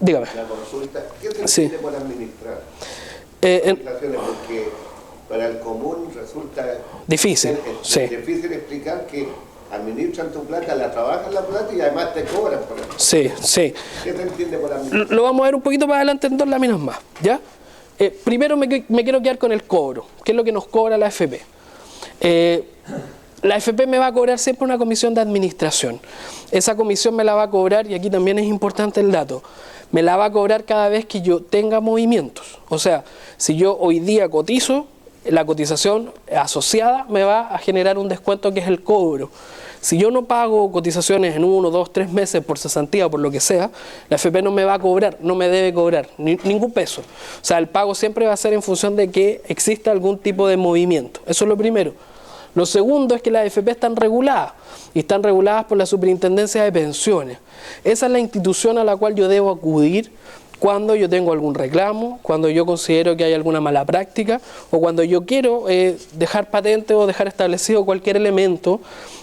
Dígame. La consulta, ¿qué se Sí. entiende por administrar? Porque para el común resulta Difícil, sí. difícil explicar que administran tu plata, la trabajan la plata y además te cobran por eso. Sí, sí. ¿Qué se entiende por administrar? Lo vamos a ver un poquito más adelante en 2 láminas más, ¿ya? Primero me quiero quedar con el cobro, que es lo que nos cobra la AFP. La AFP me va a cobrar siempre una comisión de administración. Esa comisión me la va a cobrar, y aquí también es importante el dato, me la va a cobrar cada vez que yo tenga movimientos. O sea, si yo hoy día cotizo, la cotización asociada me va a generar un descuento que es el cobro. Si yo no pago cotizaciones en 1, 2, 3 meses por cesantía o por lo que sea, la AFP no me va a cobrar, no me debe cobrar ningún peso. O sea, el pago siempre va a ser en función de que exista algún tipo de movimiento. Eso es lo primero. Lo segundo es que las AFP están reguladas y están reguladas por la Superintendencia de Pensiones. Esa es la institución a la cual yo debo acudir cuando yo tengo algún reclamo, cuando yo considero que hay alguna mala práctica o cuando yo quiero dejar patente o dejar establecido cualquier elemento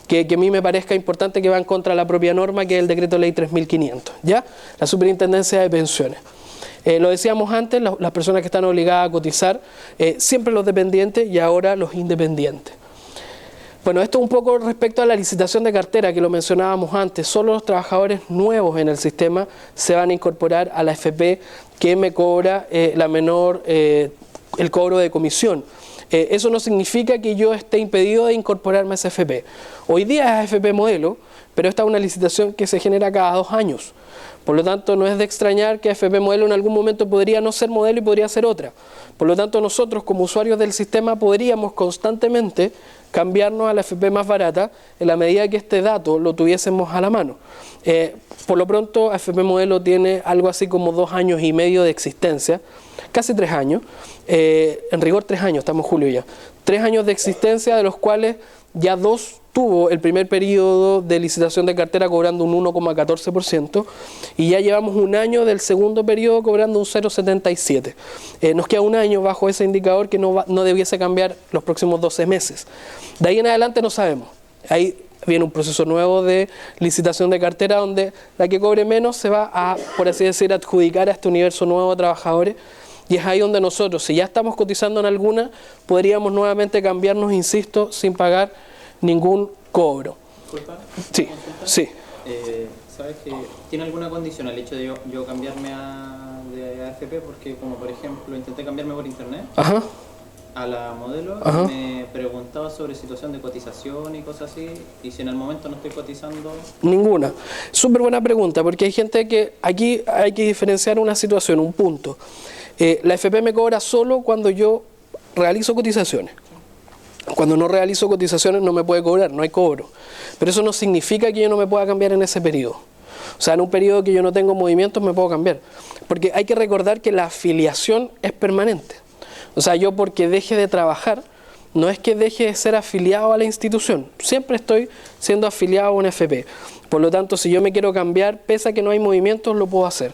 que a mí me parezca importante que va en contra de la propia norma, que es el Decreto Ley 3500, ¿ya? La Superintendencia de Pensiones. Lo decíamos antes, las personas que están obligadas a cotizar, siempre los dependientes y ahora los independientes. Bueno, esto un poco respecto a la licitación de cartera que lo mencionábamos antes. Solo los trabajadores nuevos en el sistema se van a incorporar a la AFP que me cobra el cobro de comisión. Eso no significa que yo esté impedido de incorporarme a esa AFP. Hoy día es AFP modelo, pero esta es una licitación que se genera cada 2 años. Por lo tanto, no es de extrañar que AFP modelo en algún momento podría no ser modelo y podría ser otra. Por lo tanto, nosotros como usuarios del sistema podríamos constantemente cambiarnos a la AFP más barata en la medida que este dato lo tuviésemos a la mano. Por lo pronto, AFP modelo tiene algo así como 2 años y medio de existencia, casi 3 años, en rigor 3 años, estamos en julio ya, 3 años de existencia, de los cuales ya 2 tuvo el primer periodo de licitación de cartera cobrando un 1,14% y ya llevamos 1 año del segundo periodo cobrando un 0,77%. Nos queda 1 año bajo ese indicador que no debiese cambiar los próximos 12 meses. De ahí en adelante no sabemos. Ahí viene un proceso nuevo de licitación de cartera donde la que cobre menos se va a, por así decir, adjudicar a este universo nuevo de trabajadores. Y es ahí donde nosotros, si ya estamos cotizando en alguna, podríamos nuevamente cambiarnos, insisto, sin pagar ningún cobro. Disculpa. Sí, sí. ¿Sabes que tiene alguna condición el hecho de yo cambiarme de AFP? Porque como por ejemplo intenté cambiarme por internet Ajá. a la modelo, Ajá. me preguntaba sobre situación de cotización y cosas así, y si en el momento no estoy cotizando... Ninguna. Súper buena pregunta, porque hay gente que aquí hay que diferenciar una situación, un punto. La AFP me cobra solo cuando yo realizo cotizaciones. Cuando no realizo cotizaciones no me puede cobrar, no hay cobro. Pero eso no significa que yo no me pueda cambiar en ese periodo. O sea, en un periodo que yo no tengo movimientos me puedo cambiar. Porque hay que recordar que la afiliación es permanente. O sea, yo porque deje de trabajar, no es que deje de ser afiliado a la institución. Siempre estoy siendo afiliado a una AFP. Por lo tanto, si yo me quiero cambiar, pese a que no hay movimientos, lo puedo hacer.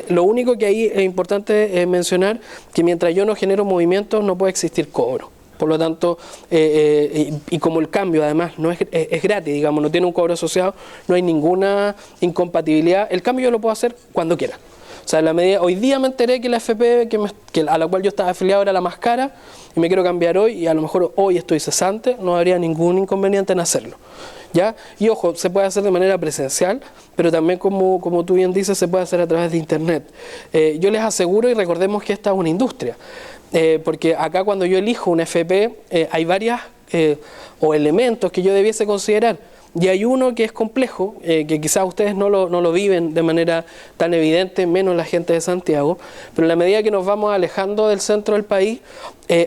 Lo único que ahí es importante mencionar, que mientras yo no genero movimientos, no puede existir cobro. Por lo tanto, y como el cambio además no es gratis, digamos, no tiene un cobro asociado, no hay ninguna incompatibilidad, el cambio yo lo puedo hacer cuando quiera. O sea, en la medida, hoy día me enteré que la AFP a la cual yo estaba afiliado era la más cara y me quiero cambiar hoy y a lo mejor hoy estoy cesante, no habría ningún inconveniente en hacerlo. ¿Ya? Y ojo, se puede hacer de manera presencial, pero también como tú bien dices, se puede hacer a través de internet. Yo les aseguro y recordemos que esta es una industria. Porque acá cuando yo elijo una AFP hay varias o elementos que yo debiese considerar y hay uno que es complejo, que quizás ustedes no lo viven de manera tan evidente, menos la gente de Santiago, pero en la medida que nos vamos alejando del centro del país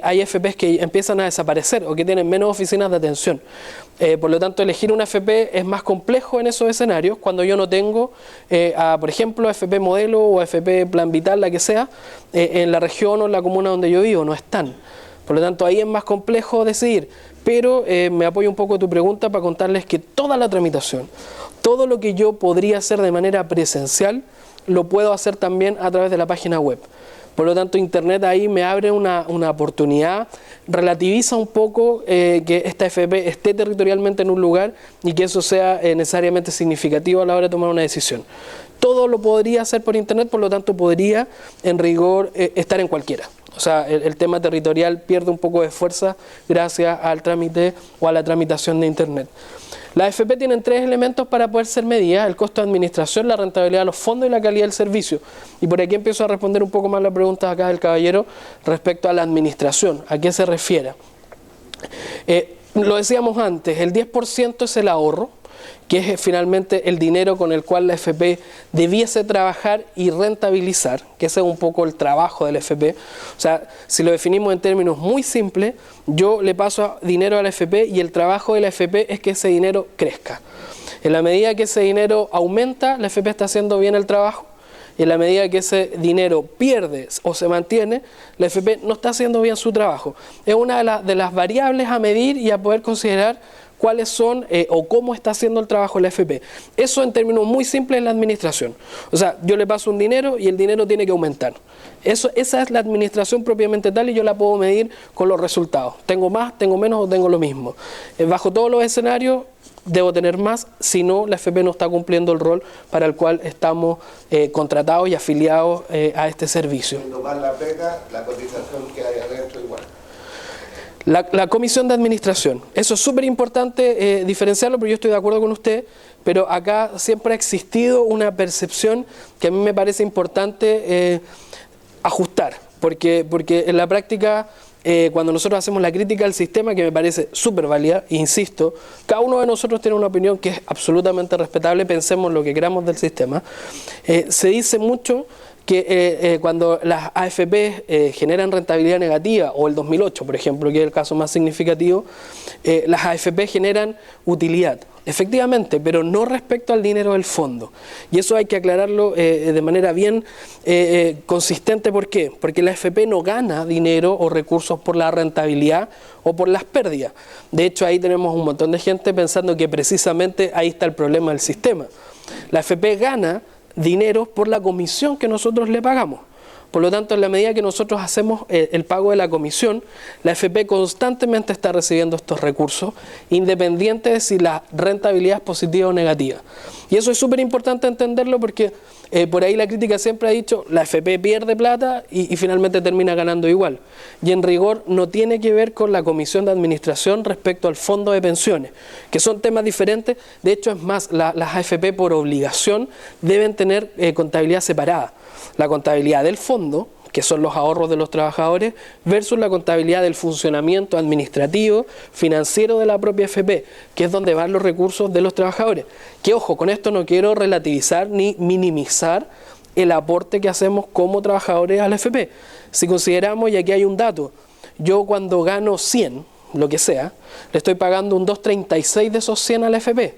hay AFPs que empiezan a desaparecer o que tienen menos oficinas de atención. Por lo tanto, elegir una AFP es más complejo en esos escenarios cuando yo no tengo, por ejemplo, AFP modelo o AFP plan vital, la que sea, en la región o en la comuna donde yo vivo, no están. Por lo tanto, ahí es más complejo decidir. Pero me apoyo un poco a tu pregunta para contarles que toda la tramitación, todo lo que yo podría hacer de manera presencial, lo puedo hacer también a través de la página web. Por lo tanto, Internet ahí me abre una oportunidad, relativiza un poco que esta AFP esté territorialmente en un lugar y que eso sea necesariamente significativo a la hora de tomar una decisión. Todo lo podría hacer por Internet, por lo tanto podría en rigor estar en cualquiera. O sea, el tema territorial pierde un poco de fuerza gracias al trámite o a la tramitación de Internet. Las AFP tienen 3 elementos para poder ser medidas: el costo de administración, la rentabilidad de los fondos y la calidad del servicio. Y por aquí empiezo a responder un poco más la pregunta acá del caballero respecto a la administración. ¿A qué se refiere? Lo decíamos antes, el 10% es el ahorro. que es finalmente el dinero con el cual la FP debiese trabajar y rentabilizar, que ese es un poco el trabajo del FP. O sea, si lo definimos en términos muy simples, yo le paso dinero a la FP y el trabajo de la FP es que ese dinero crezca. En la medida que ese dinero aumenta, la FP está haciendo bien el trabajo. Y en la medida que ese dinero pierde o se mantiene, la FP no está haciendo bien su trabajo. Es una de las variables a medir y a poder considerar cuáles son o cómo está haciendo el trabajo la FP. Eso en términos muy simples es la administración. O sea, yo le paso un dinero y el dinero tiene que aumentar. Esa es la administración propiamente tal y yo la puedo medir con los resultados. ¿Tengo más, tengo menos o tengo lo mismo? Bajo todos los escenarios debo tener más, si no la FP no está cumpliendo el rol para el cual estamos contratados y afiliados a este servicio. Cuando más la pega, la cotización que hay adentro igual. La comisión de administración, eso es súper importante diferenciarlo, pero yo estoy de acuerdo con usted, pero acá siempre ha existido una percepción que a mí me parece importante ajustar, porque en la práctica, cuando nosotros hacemos la crítica al sistema, que me parece súper válida, insisto, cada uno de nosotros tiene una opinión que es absolutamente respetable, pensemos lo que queramos del sistema, se dice mucho que cuando las AFP generan rentabilidad negativa, o el 2008 por ejemplo, que es el caso más significativo, las AFP generan utilidad, efectivamente, pero no respecto al dinero del fondo. Y eso hay que aclararlo de manera bien consistente. ¿Por qué? Porque la AFP no gana dinero o recursos por la rentabilidad o por las pérdidas. De hecho, ahí tenemos un montón de gente pensando que precisamente ahí está el problema del sistema. La AFP gana dinero por la comisión que nosotros le pagamos. Por lo tanto, en la medida que nosotros hacemos el pago de la comisión, la AFP constantemente está recibiendo estos recursos, independiente de si la rentabilidad es positiva o negativa. Y eso es súper importante entenderlo porque por ahí la crítica siempre ha dicho la AFP pierde plata y finalmente termina ganando igual. Y en rigor no tiene que ver con la comisión de administración respecto al fondo de pensiones, que son temas diferentes. De hecho, es más, las AFP por obligación deben tener contabilidad separada. La contabilidad del fondo, que son los ahorros de los trabajadores, versus la contabilidad del funcionamiento administrativo, financiero de la propia AFP, que es donde van los recursos de los trabajadores. Que ojo, con esto no quiero relativizar ni minimizar el aporte que hacemos como trabajadores a la AFP. Si consideramos, y aquí hay un dato, yo cuando gano 100, lo que sea, le estoy pagando un 2,36 de esos 100 a la AFP.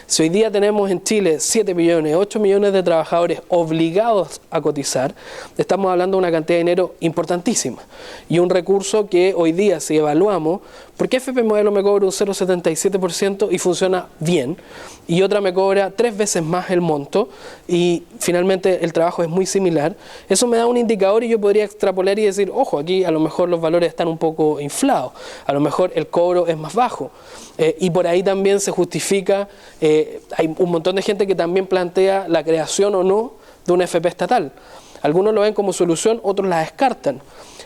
Si hoy día tenemos en Chile 7 millones, 8 millones de trabajadores obligados a cotizar, estamos hablando de una cantidad de dinero importantísima y un recurso que hoy día, si evaluamos, ¿por qué FP Modelo me cobra un 0,77% y funciona bien? Y otra me cobra 3 veces más el monto y finalmente el trabajo es muy similar. Eso me da un indicador y yo podría extrapolar y decir, ojo, aquí a lo mejor los valores están un poco inflados, a lo mejor el cobro es más bajo. Y por ahí también se justifica, hay un montón de gente que también plantea la creación o no de una FP estatal. Algunos lo ven como solución, otros la descartan.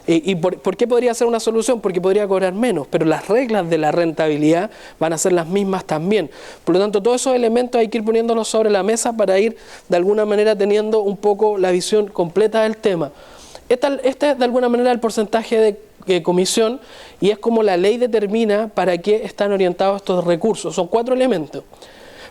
¿Y por qué podría ser una solución? Porque podría cobrar menos, pero las reglas de la rentabilidad van a ser las mismas también. Por lo tanto, todos esos elementos hay que ir poniéndolos sobre la mesa para ir de alguna manera teniendo un poco la visión completa del tema. Este es de alguna manera el porcentaje de comisión y es como la ley determina para qué están orientados estos recursos. Son 4 elementos.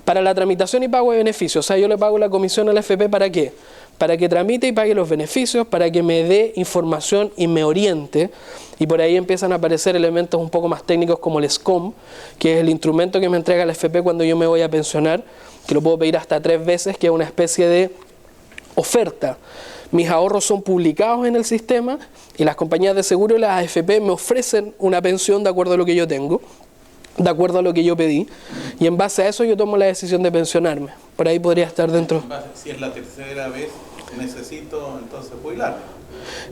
Para la tramitación y pago de beneficios, o sea, yo le pago la comisión a la AFP ¿para qué? Para que tramite y pague los beneficios, para que me dé información y me oriente, y por ahí empiezan a aparecer elementos un poco más técnicos como el SCOM, que es el instrumento que me entrega la AFP cuando yo me voy a pensionar, que lo puedo pedir hasta 3 veces, que es una especie de oferta. Mis ahorros son publicados en el sistema y las compañías de seguro y las AFP me ofrecen una pensión de acuerdo a lo que yo tengo, de acuerdo a lo que yo pedí, y en base a eso yo tomo la decisión de pensionarme. Por ahí podría estar dentro. Si es la tercera vez, necesito entonces jubilarme.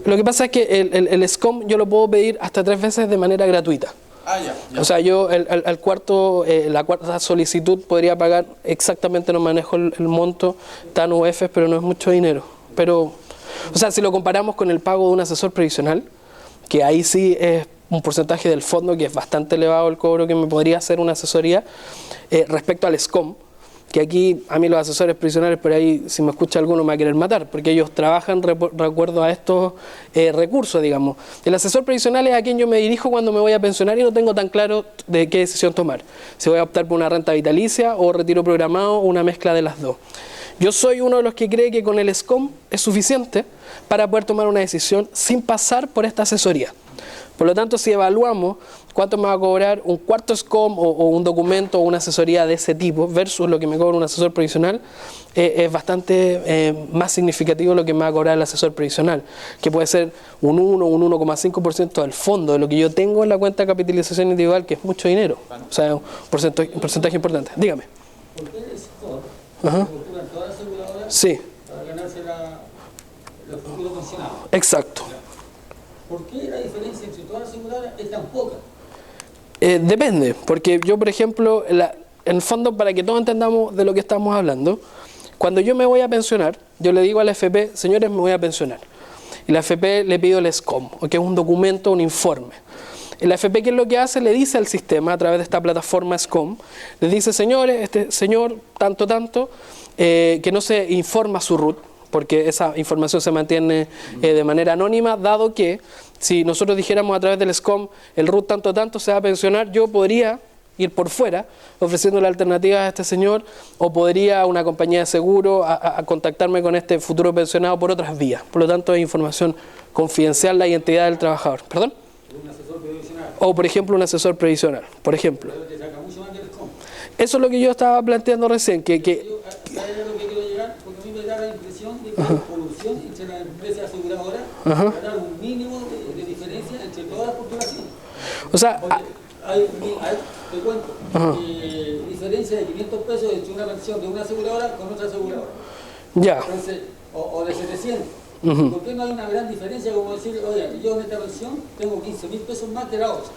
Lo que pasa es que el SCOM yo lo puedo pedir hasta 3 veces de manera gratuita. Ya. O sea, yo la cuarta solicitud podría pagar exactamente, no manejo el monto tan UF, pero no es mucho dinero. Pero, o sea, si lo comparamos con el pago de un asesor previsional, que ahí sí es un porcentaje del fondo que es bastante elevado el cobro que me podría hacer una asesoría respecto al SCOM, que aquí a mí los asesores previsionales por ahí, si me escucha alguno, me va a querer matar, porque ellos trabajan de acuerdo a estos recursos, digamos. El asesor previsional es a quien yo me dirijo cuando me voy a pensionar y no tengo tan claro de qué decisión tomar. Si voy a optar por una renta vitalicia o retiro programado o una mezcla de las dos. Yo soy uno de los que cree que con el SCOM es suficiente para poder tomar una decisión sin pasar por esta asesoría. Por lo tanto, si evaluamos cuánto me va a cobrar un cuarto SCOM o un documento o una asesoría de ese tipo versus lo que me cobra un asesor previsional, es bastante más significativo lo que me va a cobrar el asesor previsional, que puede ser un 1 o un 1,5% del fondo de lo que yo tengo en la cuenta de capitalización individual, que es mucho dinero. O sea, un porcentaje importante. Dígame. ¿Por qué el sector Ajá. postulan todas las aseguradoras Sí, para ganarse los futuros pensionados? exacto. ¿Por qué la diferencia entre todas las aseguradoras es tan poca? Depende, porque yo, por ejemplo, en el fondo, para que todos entendamos de lo que estamos hablando, cuando yo me voy a pensionar, yo le digo a la AFP, señores, me voy a pensionar. Y la AFP le pido el SCOM, que es un documento, un informe. La AFP, ¿qué es lo que hace? Le dice al sistema, a través de esta plataforma SCOM, le dice, señores, este señor, tanto, que no se informa su RUT, porque esa información se mantiene de manera anónima, dado que si nosotros dijéramos a través del SCOM el RUT tanto se va a pensionar, yo podría ir por fuera ofreciéndole alternativas a este señor, o podría una compañía de seguro a contactarme con este futuro pensionado por otras vías. Por lo tanto, es información confidencial la identidad del trabajador. ¿Perdón? Un asesor previsional. O, por ejemplo, un asesor previsional, por ejemplo. Pero te saca mucho más que el SCOM. Eso es lo que yo estaba planteando recién, que ¿Sabes a lo que quiero llegar? Porque a mí me da la impresión de que hay corrupción entre las empresas aseguradoras para dar un mínimo de diferencia entre todas las postulaciones. o sea, Porque te cuento, diferencia de 500 pesos entre una pensión de una aseguradora con otra aseguradora. ya. Entonces, o de 700. ¿Por qué no hay una gran diferencia como decir, oye, yo en esta pensión tengo 15.000 pesos más que la otra?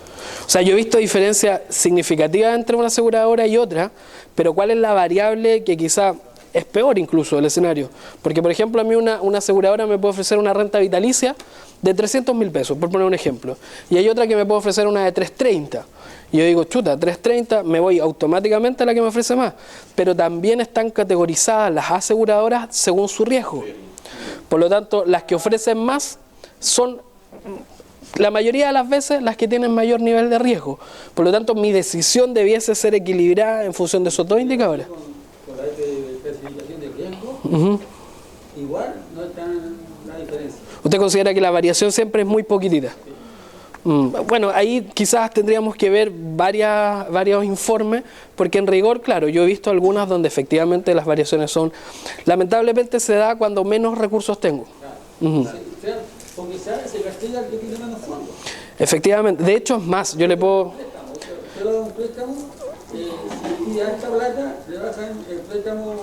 O sea, yo he visto diferencias significativas entre una aseguradora y otra, pero ¿cuál es la variable que quizá es peor incluso del escenario? Porque, por ejemplo, a mí una aseguradora me puede ofrecer una renta vitalicia de 300.000 pesos, por poner un ejemplo, y hay otra que me puede ofrecer una de 330. Y yo digo, chuta, 330, me voy automáticamente a la que me ofrece más, pero también están categorizadas las aseguradoras según su riesgo. Por lo tanto, las que ofrecen más son la mayoría de las veces las que tienen mayor nivel de riesgo. Por lo tanto, mi decisión debiese ser equilibrada en función de esos dos indicadores. Con la clasificación de riesgo, igual no es tan la diferencia. ¿Usted considera que la variación siempre es muy poquitita? Bueno, ahí quizás tendríamos que ver varios informes, porque en rigor, claro, yo he visto algunas donde efectivamente las variaciones son, lamentablemente se da cuando menos recursos tengo. Porque se castiga el que tiene menos fondos. Efectivamente, de hecho es más, yo le puedo... Usted da un préstamo, si pide alta plata, le bajan el préstamo,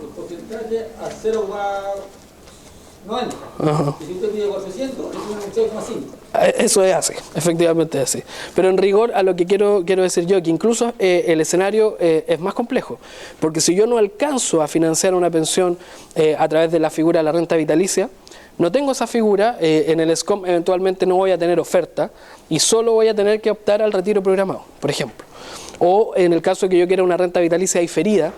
el porcentaje a 0,90. Y si usted pide 400, es un 8,5. Eso es así, efectivamente es así. Pero en rigor, a lo que quiero decir yo, que incluso el escenario es más complejo, porque si yo no alcanzo a financiar una pensión a través de la figura de la renta vitalicia, no tengo esa figura, en el SCOM eventualmente no voy a tener oferta y solo voy a tener que optar al retiro programado, por ejemplo. O en el caso de que yo quiera una renta vitalicia diferida,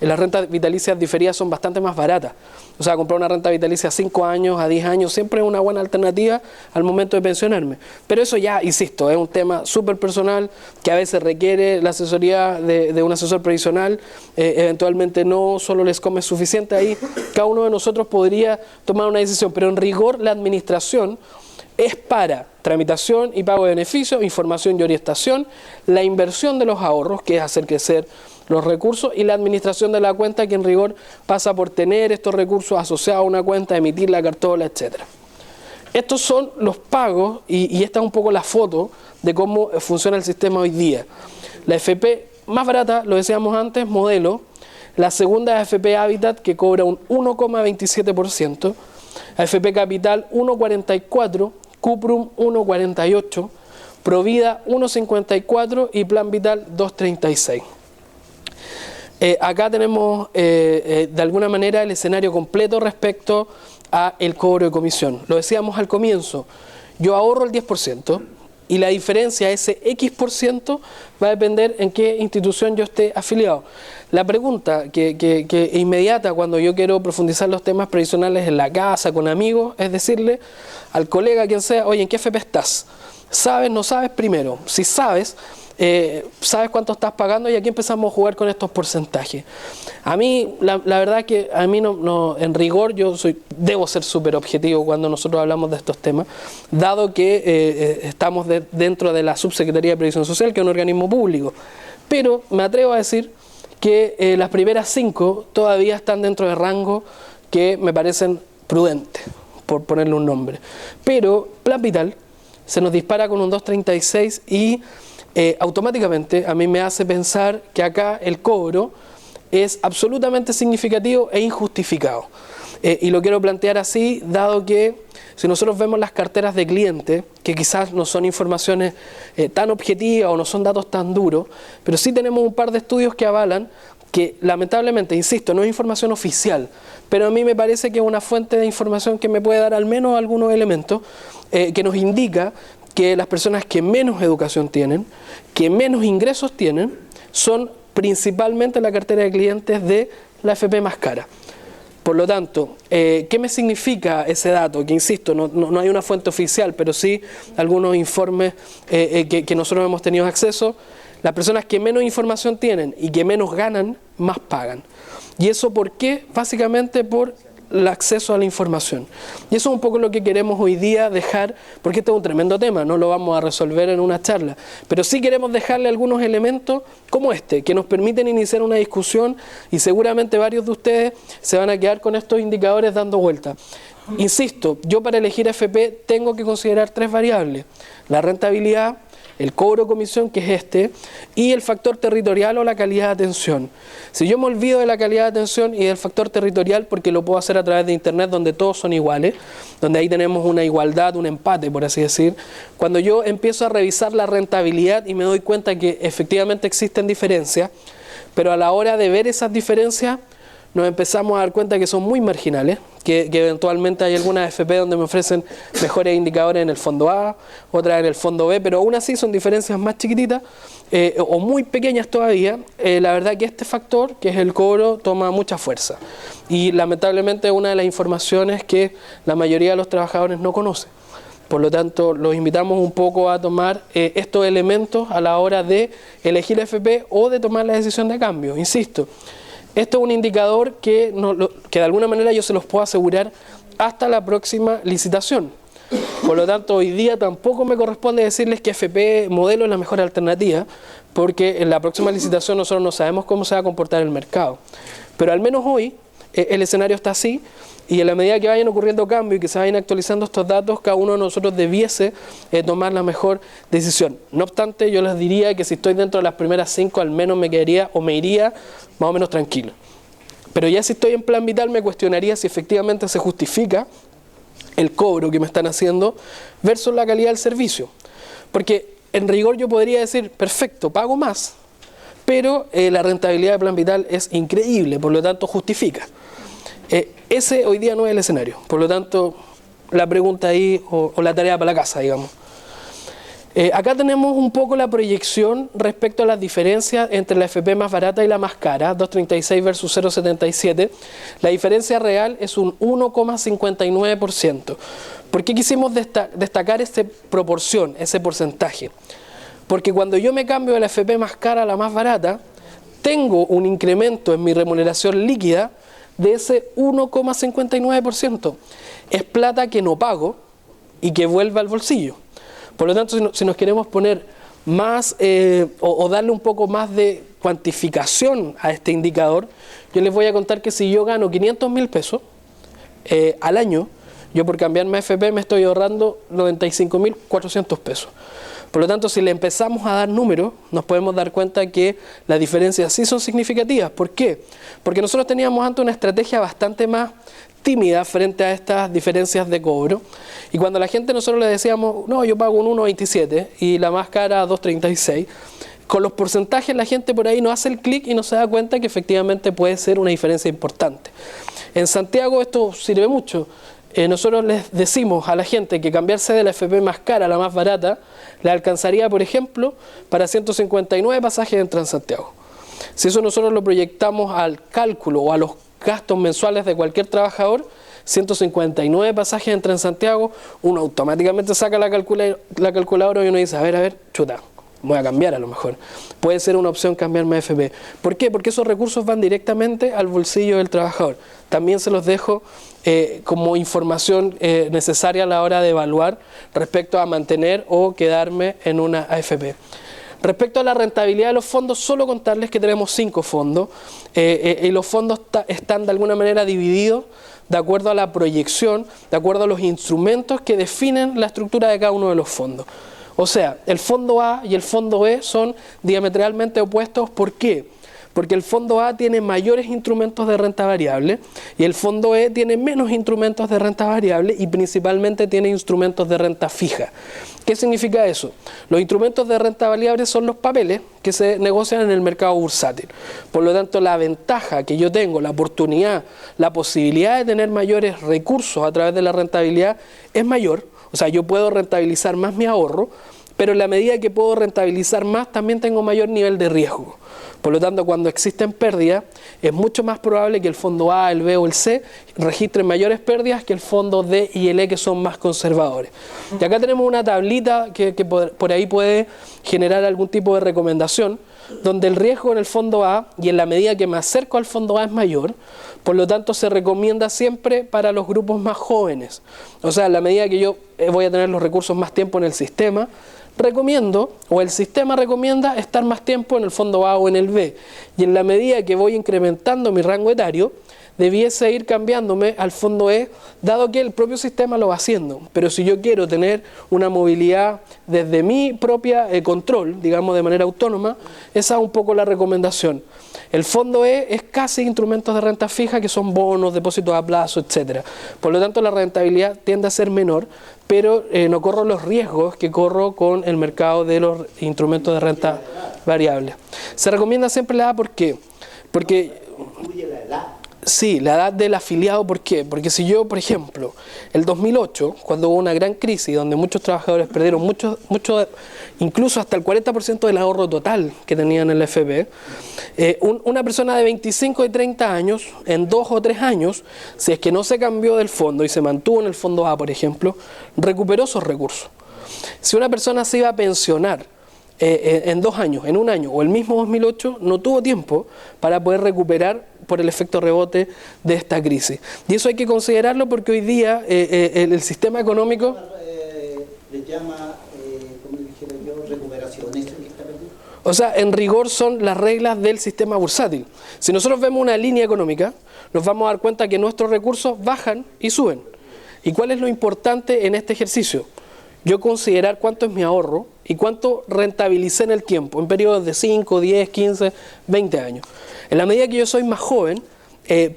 las rentas vitalicias diferidas son bastante más baratas. O sea, comprar una renta vitalicia a 5 años, a 10 años, siempre es una buena alternativa al momento de pensionarme. Pero eso ya, insisto, es un tema súper personal que a veces requiere la asesoría de un asesor previsional. Eventualmente no solo el SCOM es suficiente. Ahí cada uno de nosotros podría tomar una decisión. Pero en rigor la administración es para tramitación y pago de beneficios, información y orientación, la inversión de los ahorros, que es hacer crecer los recursos, y la administración de la cuenta, que en rigor pasa por tener estos recursos asociados a una cuenta, emitir la cartola, etc. Estos son los pagos y esta es un poco la foto de cómo funciona el sistema hoy día. La FP más barata, lo decíamos antes, Modelo. La segunda es AFP Habitat, que cobra un 1,27%. AFP Capital 1,44%, Cuprum 1,48%, Provida 1,54% y Plan Vital 2,36%. Acá tenemos de alguna manera el escenario completo respecto a el cobro de comisión. Lo decíamos al comienzo, yo ahorro el 10%, y la diferencia, ese X%, va a depender en qué institución yo esté afiliado. La pregunta que inmediata cuando yo quiero profundizar los temas previsionales en la casa, con amigos, es decirle al colega, quien sea, oye, ¿en qué FP estás? ¿Sabes, no sabes? Primero, si sabes, sabes cuánto estás pagando, y aquí empezamos a jugar con estos porcentajes. A mí, la verdad que a mí no, en rigor debo ser súper objetivo cuando nosotros hablamos de estos temas, dado que estamos dentro de la Subsecretaría de Previsión Social, que es un organismo público. Pero me atrevo a decir que las primeras 5 todavía están dentro de rangos que me parecen prudentes, por ponerle un nombre. Pero Plan Vital se nos dispara con un 2.36 y automáticamente a mí me hace pensar que acá el cobro es absolutamente significativo e injustificado. Y lo quiero plantear así, dado que si nosotros vemos las carteras de clientes, que quizás no son informaciones tan objetivas o no son datos tan duros, pero sí tenemos un par de estudios que avalan que, lamentablemente, insisto, no es información oficial, pero a mí me parece que es una fuente de información que me puede dar al menos algunos elementos que nos indica que las personas que menos educación tienen, que menos ingresos tienen, son principalmente la cartera de clientes de la FP más cara. Por lo tanto, ¿qué me significa ese dato? Que insisto, no hay una fuente oficial, pero sí algunos informes que nosotros hemos tenido acceso. Las personas que menos información tienen y que menos ganan, más pagan. ¿Y eso por qué? Básicamente por el acceso a la información. Y eso es un poco lo que queremos hoy día dejar, porque este es un tremendo tema, no lo vamos a resolver en una charla, pero sí queremos dejarle algunos elementos como este, que nos permiten iniciar una discusión, y seguramente varios de ustedes se van a quedar con estos indicadores dando vuelta. Insisto, yo para elegir FP tengo que considerar 3 variables: la rentabilidad, el cobro de comisión, que es este, y el factor territorial o la calidad de atención. Si yo me olvido de la calidad de atención y del factor territorial, porque lo puedo hacer a través de internet, donde todos son iguales, donde ahí tenemos una igualdad, un empate, por así decir, cuando yo empiezo a revisar la rentabilidad y me doy cuenta que efectivamente existen diferencias, pero a la hora de ver esas diferencias nos empezamos a dar cuenta que son muy marginales, que eventualmente hay algunas FP donde me ofrecen mejores indicadores en el fondo A, otras en el fondo B, pero aún así son diferencias más chiquititas o muy pequeñas todavía. La verdad que este factor, que es el cobro, toma mucha fuerza, y lamentablemente es una de las informaciones que la mayoría de los trabajadores no conoce. Por lo tanto, los invitamos un poco a tomar estos elementos a la hora de elegir FP o de tomar la decisión de cambio. Insisto, esto es un indicador que de alguna manera yo se los puedo asegurar hasta la próxima licitación. Por lo tanto, hoy día tampoco me corresponde decirles que FP modelo es la mejor alternativa, porque en la próxima licitación nosotros no sabemos cómo se va a comportar el mercado. Pero al menos hoy el escenario está así, y en la medida que vayan ocurriendo cambios y que se vayan actualizando estos datos, cada uno de nosotros debiese tomar la mejor decisión. No obstante, yo les diría que si estoy dentro de las primeras 5, al menos me quedaría o me iría más o menos tranquilo. Pero ya si estoy en Plan Vital, me cuestionaría si efectivamente se justifica el cobro que me están haciendo versus la calidad del servicio. Porque en rigor yo podría decir, perfecto, pago más, pero la rentabilidad de Plan Vital es increíble, por lo tanto justifica. Ese hoy día no es el escenario, por lo tanto la pregunta ahí o la tarea para la casa, digamos. Acá tenemos un poco la proyección respecto a las diferencias entre la FP más barata y la más cara, 2.36 versus 0.77. La diferencia real es un 1,59%. ¿Por qué quisimos destacar esa proporción, ese porcentaje? Porque cuando yo me cambio de la FP más cara a la más barata, tengo un incremento en mi remuneración líquida de ese 1,59%. Es plata que no pago y que vuelve al bolsillo. Por lo tanto, si nos queremos poner más o darle un poco más de cuantificación a este indicador, yo les voy a contar que si yo gano 500.000 pesos al año, yo por cambiarme a FP me estoy ahorrando 95.400 pesos. Por lo tanto, si le empezamos a dar números, nos podemos dar cuenta que las diferencias sí son significativas. ¿Por qué? Porque nosotros teníamos antes una estrategia bastante más tímida frente a estas diferencias de cobro, y cuando a la gente nosotros le decíamos, no, yo pago un 1,27 y la más cara 2,36, con los porcentajes la gente por ahí no hace el clic y no se da cuenta que efectivamente puede ser una diferencia importante. En Santiago esto sirve mucho. nosotros les decimos a la gente que cambiarse de la FP más cara a la más barata le alcanzaría, por ejemplo, para 159 pasajes en Transantiago. Si eso nosotros lo proyectamos al cálculo o a los gastos mensuales de cualquier trabajador, 159 pasajes en Transantiago, uno automáticamente saca la calculadora y uno dice, a ver, chuta, voy a cambiar a lo mejor. Puede ser una opción cambiarme a FP. ¿Por qué? Porque esos recursos van directamente al bolsillo del trabajador. También se los dejo como información necesaria a la hora de evaluar respecto a mantener o quedarme en una AFP. Respecto a la rentabilidad de los fondos, solo contarles que tenemos 5 fondos y los fondos están de alguna manera divididos de acuerdo a la proyección, de acuerdo a los instrumentos que definen la estructura de cada uno de los fondos. O sea, el fondo A y el fondo E son diametralmente opuestos. ¿Por qué? Porque el fondo A tiene mayores instrumentos de renta variable y el fondo E tiene menos instrumentos de renta variable y principalmente tiene instrumentos de renta fija. ¿Qué significa eso? Los instrumentos de renta variable son los papeles que se negocian en el mercado bursátil. Por lo tanto, la ventaja que yo tengo, la oportunidad, la posibilidad de tener mayores recursos a través de la rentabilidad es mayor. O sea, yo puedo rentabilizar más mi ahorro, pero en la medida que puedo rentabilizar más, también tengo mayor nivel de riesgo. Por lo tanto, cuando existen pérdidas, es mucho más probable que el fondo A, el B o el C registren mayores pérdidas que el fondo D y el E, que son más conservadores. Y acá tenemos una tablita que por ahí puede generar algún tipo de recomendación, donde el riesgo en el fondo A, y en la medida que me acerco al fondo A es mayor, por lo tanto se recomienda siempre para los grupos más jóvenes. O sea, en la medida que yo voy a tener los recursos más tiempo en el sistema, recomiendo, o el sistema recomienda, estar más tiempo en el fondo A o en el B. Y en la medida que voy incrementando mi rango etario, debiese ir cambiándome al fondo E, dado que el propio sistema lo va haciendo. Pero si yo quiero tener una movilidad desde mi propia control, digamos de manera autónoma, esa es un poco la recomendación. El fondo E es casi instrumentos de renta fija, que son bonos, depósitos a plazo, etc. Por lo tanto, la rentabilidad tiende a ser menor, pero no corro los riesgos que corro con el mercado de los instrumentos de renta variable. Se recomienda siempre la edad, ¿por qué? Porque sí, la edad del afiliado, ¿por qué? Porque si yo, por ejemplo, el 2008, cuando hubo una gran crisis donde muchos trabajadores perdieron mucho, incluso hasta el 40% del ahorro total que tenían en el FP, una persona de 25 y 30 años, en 2 o 3 años, si es que no se cambió del fondo y se mantuvo en el fondo A, por ejemplo, recuperó esos recursos. Si una persona se iba a pensionar en 2 años, en 1 año o el mismo 2008, no tuvo tiempo para poder recuperar por el efecto rebote de esta crisis. Y eso hay que considerarlo porque hoy día el sistema económico le llama, como dijera yo, recuperación. ¿Eso que está perdido? O sea, en rigor son las reglas del sistema bursátil. Si nosotros vemos una línea económica, nos vamos a dar cuenta que nuestros recursos bajan y suben. ¿Y cuál es lo importante en este ejercicio? Yo considerar cuánto es mi ahorro y cuánto rentabilicé en el tiempo, en periodos de 5, 10, 15, 20 años. En la medida que yo soy más joven,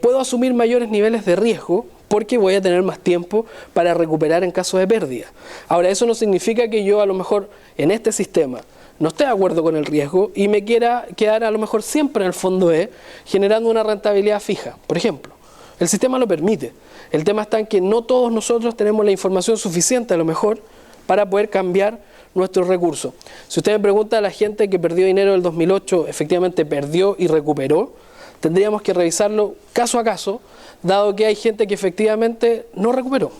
puedo asumir mayores niveles de riesgo porque voy a tener más tiempo para recuperar en caso de pérdida. Ahora, eso no significa que yo a lo mejor en este sistema no esté de acuerdo con el riesgo y me quiera quedar a lo mejor siempre en el fondo E, generando una rentabilidad fija, por ejemplo. El sistema lo permite. El tema está en que no todos nosotros tenemos la información suficiente a lo mejor para poder cambiar nuestros recursos. Si usted me pregunta a la gente que perdió dinero en el 2008, efectivamente perdió y recuperó, tendríamos que revisarlo caso a caso, dado que hay gente que efectivamente no recuperó.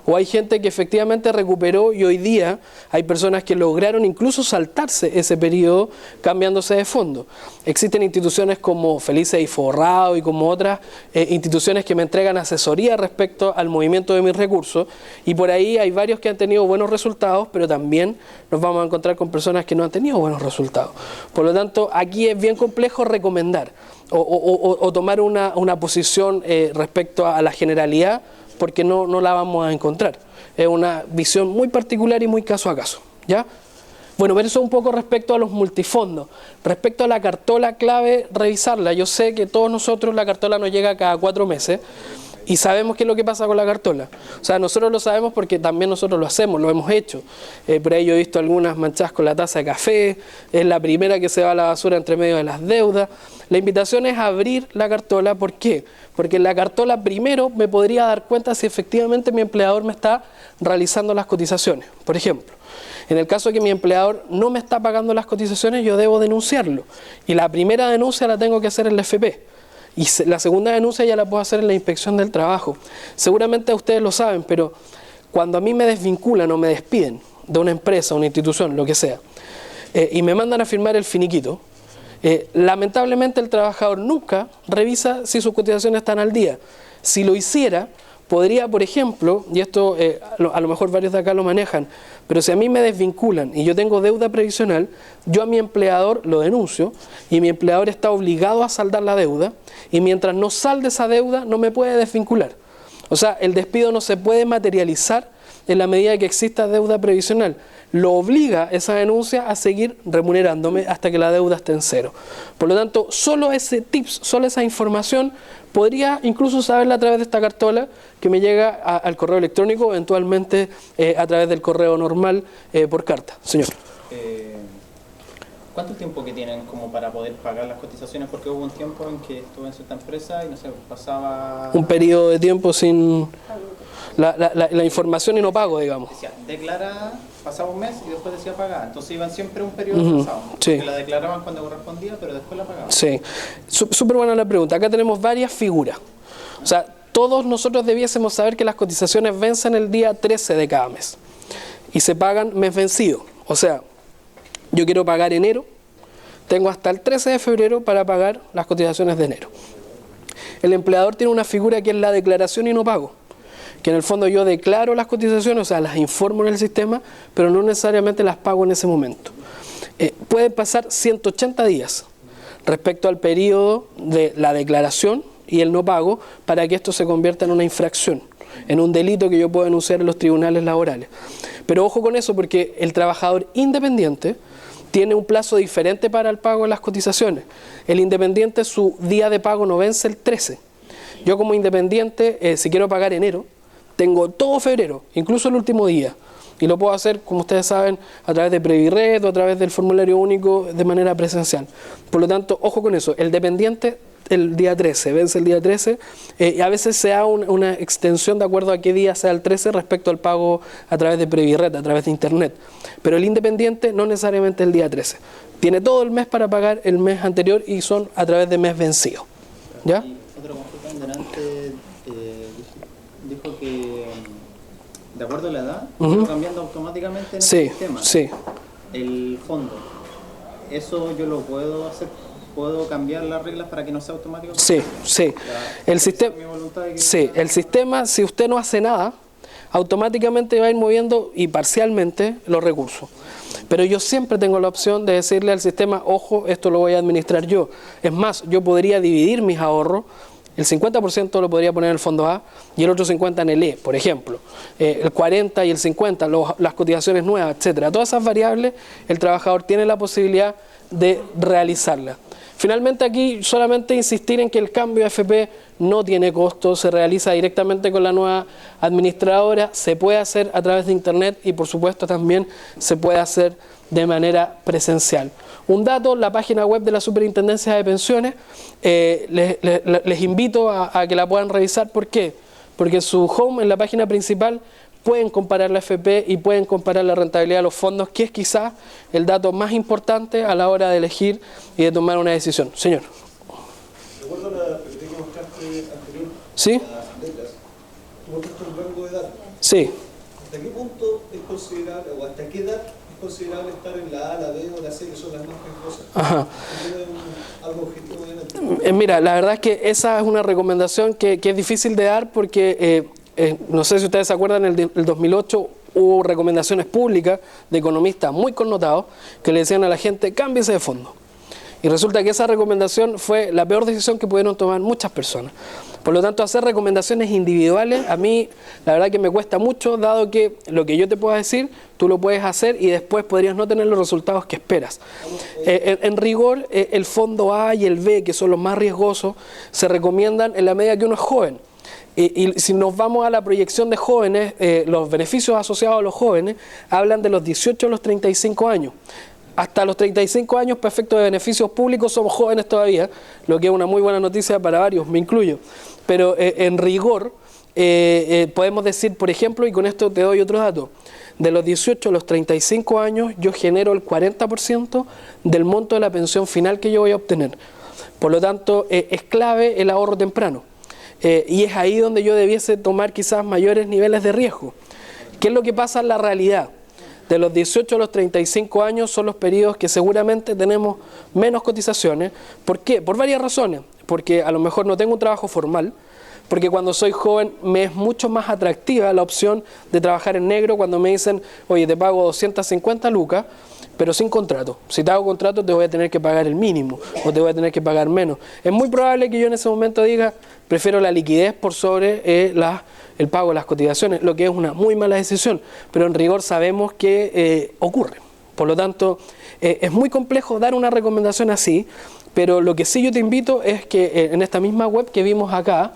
O hay gente que efectivamente recuperó y hoy día hay personas que lograron incluso saltarse ese periodo cambiándose de fondo. Existen instituciones como Felices y Forrado y como otras instituciones que me entregan asesoría respecto al movimiento de mis recursos y por ahí hay varios que han tenido buenos resultados, pero también nos vamos a encontrar con personas que no han tenido buenos resultados. Por lo tanto, aquí es bien complejo recomendar o tomar una posición respecto a la generalidad, porque no la vamos a encontrar. Es una visión muy particular y muy caso a caso, ¿ya? Bueno, pero eso un poco respecto a los multifondos. Respecto a la cartola, clave revisarla. Yo sé que todos nosotros la cartola nos llega cada 4 meses, Y sabemos qué es lo que pasa con la cartola. O sea, nosotros lo sabemos porque también nosotros lo hacemos, lo hemos hecho. Por ahí yo he visto algunas manchadas con la taza de café, es la primera que se va a la basura entre medio de las deudas. La invitación es abrir la cartola. ¿Por qué? Porque en la cartola primero me podría dar cuenta si efectivamente mi empleador me está realizando las cotizaciones. Por ejemplo, en el caso de que mi empleador no me está pagando las cotizaciones, yo debo denunciarlo. Y la primera denuncia la tengo que hacer en la FP. Y la segunda denuncia ya la puedo hacer en la inspección del trabajo. Seguramente ustedes lo saben, pero cuando a mí me desvinculan o me despiden de una empresa, una institución, lo que sea, y me mandan a firmar el finiquito, lamentablemente el trabajador nunca revisa si sus cotizaciones están al día. Si lo hiciera, podría, por ejemplo, y esto a lo mejor varios de acá lo manejan, pero si a mí me desvinculan y yo tengo deuda previsional, yo a mi empleador lo denuncio y mi empleador está obligado a saldar la deuda y mientras no salde esa deuda no me puede desvincular. O sea, el despido no se puede materializar en la medida que exista deuda previsional. Lo obliga esa denuncia a seguir remunerándome hasta que la deuda esté en cero. Por lo tanto, solo ese tips, solo esa información, podría incluso saberla a través de esta cartola que me llega al correo electrónico, eventualmente a través del correo normal por carta. Señor. ¿Cuánto tiempo que tienen como para poder pagar las cotizaciones? Porque hubo un tiempo en que estuve en cierta empresa y no sé, pasaba... Un periodo de tiempo sin la información y no pago, digamos. Decía, declara, pasaba un mes y después decía pagar. Entonces iban siempre un periodo pasado. Sí. Que la declaraban cuando correspondía, pero después la pagaban. Sí. Súper buena la pregunta. Acá tenemos varias figuras. O sea, todos nosotros debiésemos saber que las cotizaciones vencen el día 13 de cada mes. Y se pagan mes vencido. O sea, yo quiero pagar enero, tengo hasta el 13 de febrero para pagar las cotizaciones de enero. El empleador tiene una figura que es la declaración y no pago, que en el fondo yo declaro las cotizaciones, o sea, las informo en el sistema, pero no necesariamente las pago en ese momento. Pueden pasar 180 días respecto al periodo de la declaración y el no pago para que esto se convierta en una infracción, en un delito que yo puedo denunciar en los tribunales laborales. Pero ojo con eso, porque el trabajador independiente tiene un plazo diferente para el pago de las cotizaciones. El independiente, su día de pago no vence el 13. Yo como independiente, si quiero pagar enero, tengo todo febrero, incluso el último día. Y lo puedo hacer, como ustedes saben, a través de Previred o a través del formulario único de manera presencial. Por lo tanto, ojo con eso, el dependiente el día 13, vence el día 13, y a veces se da una extensión de acuerdo a qué día sea el 13 respecto al pago a través de Previred, a través de internet. Pero el independiente no necesariamente el día 13. Tiene todo el mes para pagar el mes anterior y son a través de mes vencido. ¿Ya? Y otra consulta delante dijo que de acuerdo a la edad, va cambiando automáticamente en el sistema. Sí. El fondo, ¿eso yo lo puedo hacer? ¿Puedo cambiar las reglas para que no sea automático? Sí. El sistema, si usted no hace nada, automáticamente va a ir moviendo y parcialmente los recursos. Pero yo siempre tengo la opción de decirle al sistema, ojo, esto lo voy a administrar yo. Es más, yo podría dividir mis ahorros, el 50% lo podría poner en el fondo A y el otro 50% en el E, por ejemplo. El 40% y el 50%, las cotizaciones nuevas, etcétera. Todas esas variables, el trabajador tiene la posibilidad de realizarlas. Finalmente aquí solamente insistir en que el cambio a AFP no tiene costo, se realiza directamente con la nueva administradora, se puede hacer a través de internet y por supuesto también se puede hacer de manera presencial. Un dato, la página web de la Superintendencia de Pensiones, les invito a que la puedan revisar. ¿Por qué? Porque en su home, en la página principal, pueden comparar la AFP y pueden comparar la rentabilidad de los fondos, que es quizás el dato más importante a la hora de elegir y de tomar una decisión. Señor. De acuerdo a la PPT que mostraste anterior, ¿sí? las letras, tú mostraste el rango de edad. Sí. ¿Hasta qué punto es considerable, o hasta qué edad es considerable estar en la A, la B o la C, que son las más riesgosas? Ajá. Algo objetivo, obviamente. Mira, la verdad es que esa es una recomendación que es difícil de dar porque... no sé si ustedes se acuerdan, en el 2008 hubo recomendaciones públicas de economistas muy connotados que le decían a la gente, cámbiese de fondo. Y resulta que esa recomendación fue la peor decisión que pudieron tomar muchas personas. Por lo tanto, hacer recomendaciones individuales, a mí la verdad que me cuesta mucho, dado que lo que yo te pueda decir, tú lo puedes hacer y después podrías no tener los resultados que esperas. En rigor, el fondo A y el B, que son los más riesgosos, se recomiendan en la medida que uno es joven. Y si nos vamos a la proyección de jóvenes, los beneficios asociados a los jóvenes hablan de los 18 a los 35 años. Hasta los 35 años, para efectos de beneficios públicos, somos jóvenes todavía, lo que es una muy buena noticia para varios, me incluyo. Pero en rigor, podemos decir, por ejemplo, y con esto te doy otro dato, de los 18 a los 35 años yo genero el 40% del monto de la pensión final que yo voy a obtener. Por lo tanto, es clave el ahorro temprano. Y es ahí donde yo debiese tomar quizás mayores niveles de riesgo. ¿Qué es lo que pasa en la realidad? De los 18 a los 35 años son los periodos que seguramente tenemos menos cotizaciones. ¿Por qué? Por varias razones. Porque a lo mejor no tengo un trabajo formal, porque cuando soy joven me es mucho más atractiva la opción de trabajar en negro cuando me dicen, oye, te pago 250 lucas, pero sin contrato. Si te hago contrato te voy a tener que pagar el mínimo o te voy a tener que pagar menos. Es muy probable que yo en ese momento diga, prefiero la liquidez por sobre el pago de las cotizaciones, lo que es una muy mala decisión, pero en rigor sabemos que ocurre. Por lo tanto, es muy complejo dar una recomendación así, pero lo que sí yo te invito es que en esta misma web que vimos acá,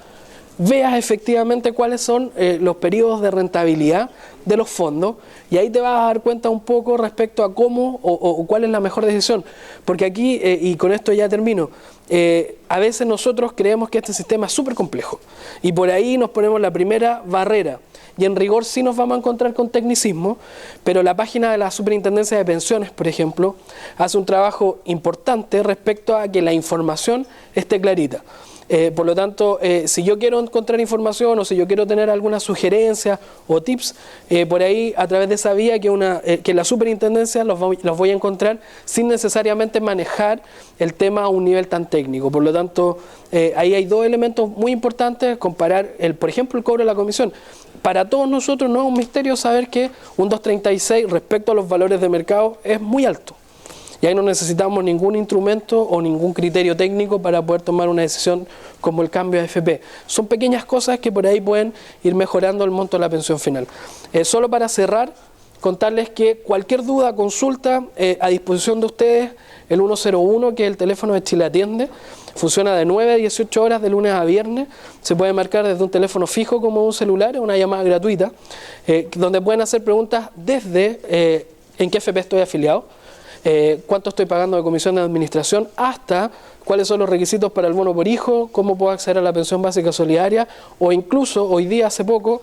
veas efectivamente cuáles son los periodos de rentabilidad de los fondos y ahí te vas a dar cuenta un poco respecto a cómo o cuál es la mejor decisión. Porque aquí, y con esto ya termino, a veces nosotros creemos que este sistema es súper complejo y por ahí nos ponemos la primera barrera. Y en rigor sí nos vamos a encontrar con tecnicismo, pero la página de la Superintendencia de Pensiones, por ejemplo, hace un trabajo importante respecto a que la información esté clarita. Por lo tanto, si yo quiero encontrar información o si yo quiero tener alguna sugerencia o tips, por ahí a través de esa vía que la superintendencia los voy a encontrar sin necesariamente manejar el tema a un nivel tan técnico. Por lo tanto, ahí hay dos elementos muy importantes, comparar, por ejemplo, el cobro de la comisión. Para todos nosotros no es un misterio saber que un 2.36 respecto a los valores de mercado es muy alto. Y ahí no necesitamos ningún instrumento o ningún criterio técnico para poder tomar una decisión como el cambio a AFP. Son pequeñas cosas que por ahí pueden ir mejorando el monto de la pensión final. Solo para cerrar, contarles que cualquier duda, consulta, a disposición de ustedes, el 101, que es el teléfono de Chile Atiende, funciona de 9 a 18 horas de lunes a viernes, se puede marcar desde un teléfono fijo como un celular, es una llamada gratuita, donde pueden hacer preguntas desde en qué AFP estoy afiliado, cuánto estoy pagando de comisión de administración, hasta cuáles son los requisitos para el bono por hijo, cómo puedo acceder a la pensión básica solidaria, o incluso hoy día, hace poco,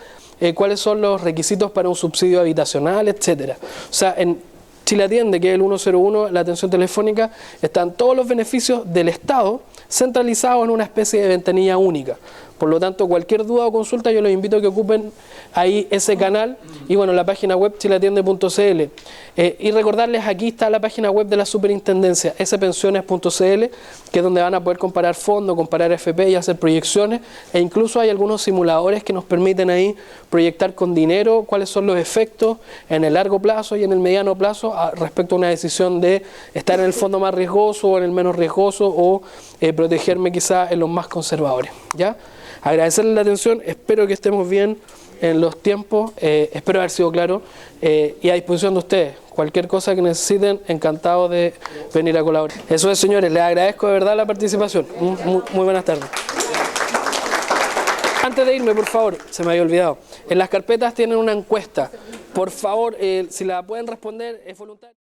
cuáles son los requisitos para un subsidio habitacional, etcétera. O sea, en Chile Atiende, que es el 101, la atención telefónica, están todos los beneficios del Estado centralizados en una especie de ventanilla única. Por lo tanto, cualquier duda o consulta yo los invito a que ocupen ahí ese canal y bueno, la página web chileatiende.cl. Y recordarles, aquí está la página web de la Superintendencia, spensiones.cl, que es donde van a poder comparar fondos, comparar FP y hacer proyecciones, e incluso hay algunos simuladores que nos permiten ahí proyectar con dinero cuáles son los efectos en el largo plazo y en el mediano plazo respecto a una decisión de estar en el fondo más riesgoso o en el menos riesgoso o protegerme quizá en los más conservadores. ¿Ya? Agradecerles la atención, espero que estemos bien en los tiempos, espero haber sido claro y a disposición de ustedes. Cualquier cosa que necesiten, encantado de venir a colaborar. Eso es, señores, les agradezco de verdad la participación. Muy buenas tardes. Antes de irme, por favor, se me había olvidado, en las carpetas tienen una encuesta. Por favor, si la pueden responder, es voluntario.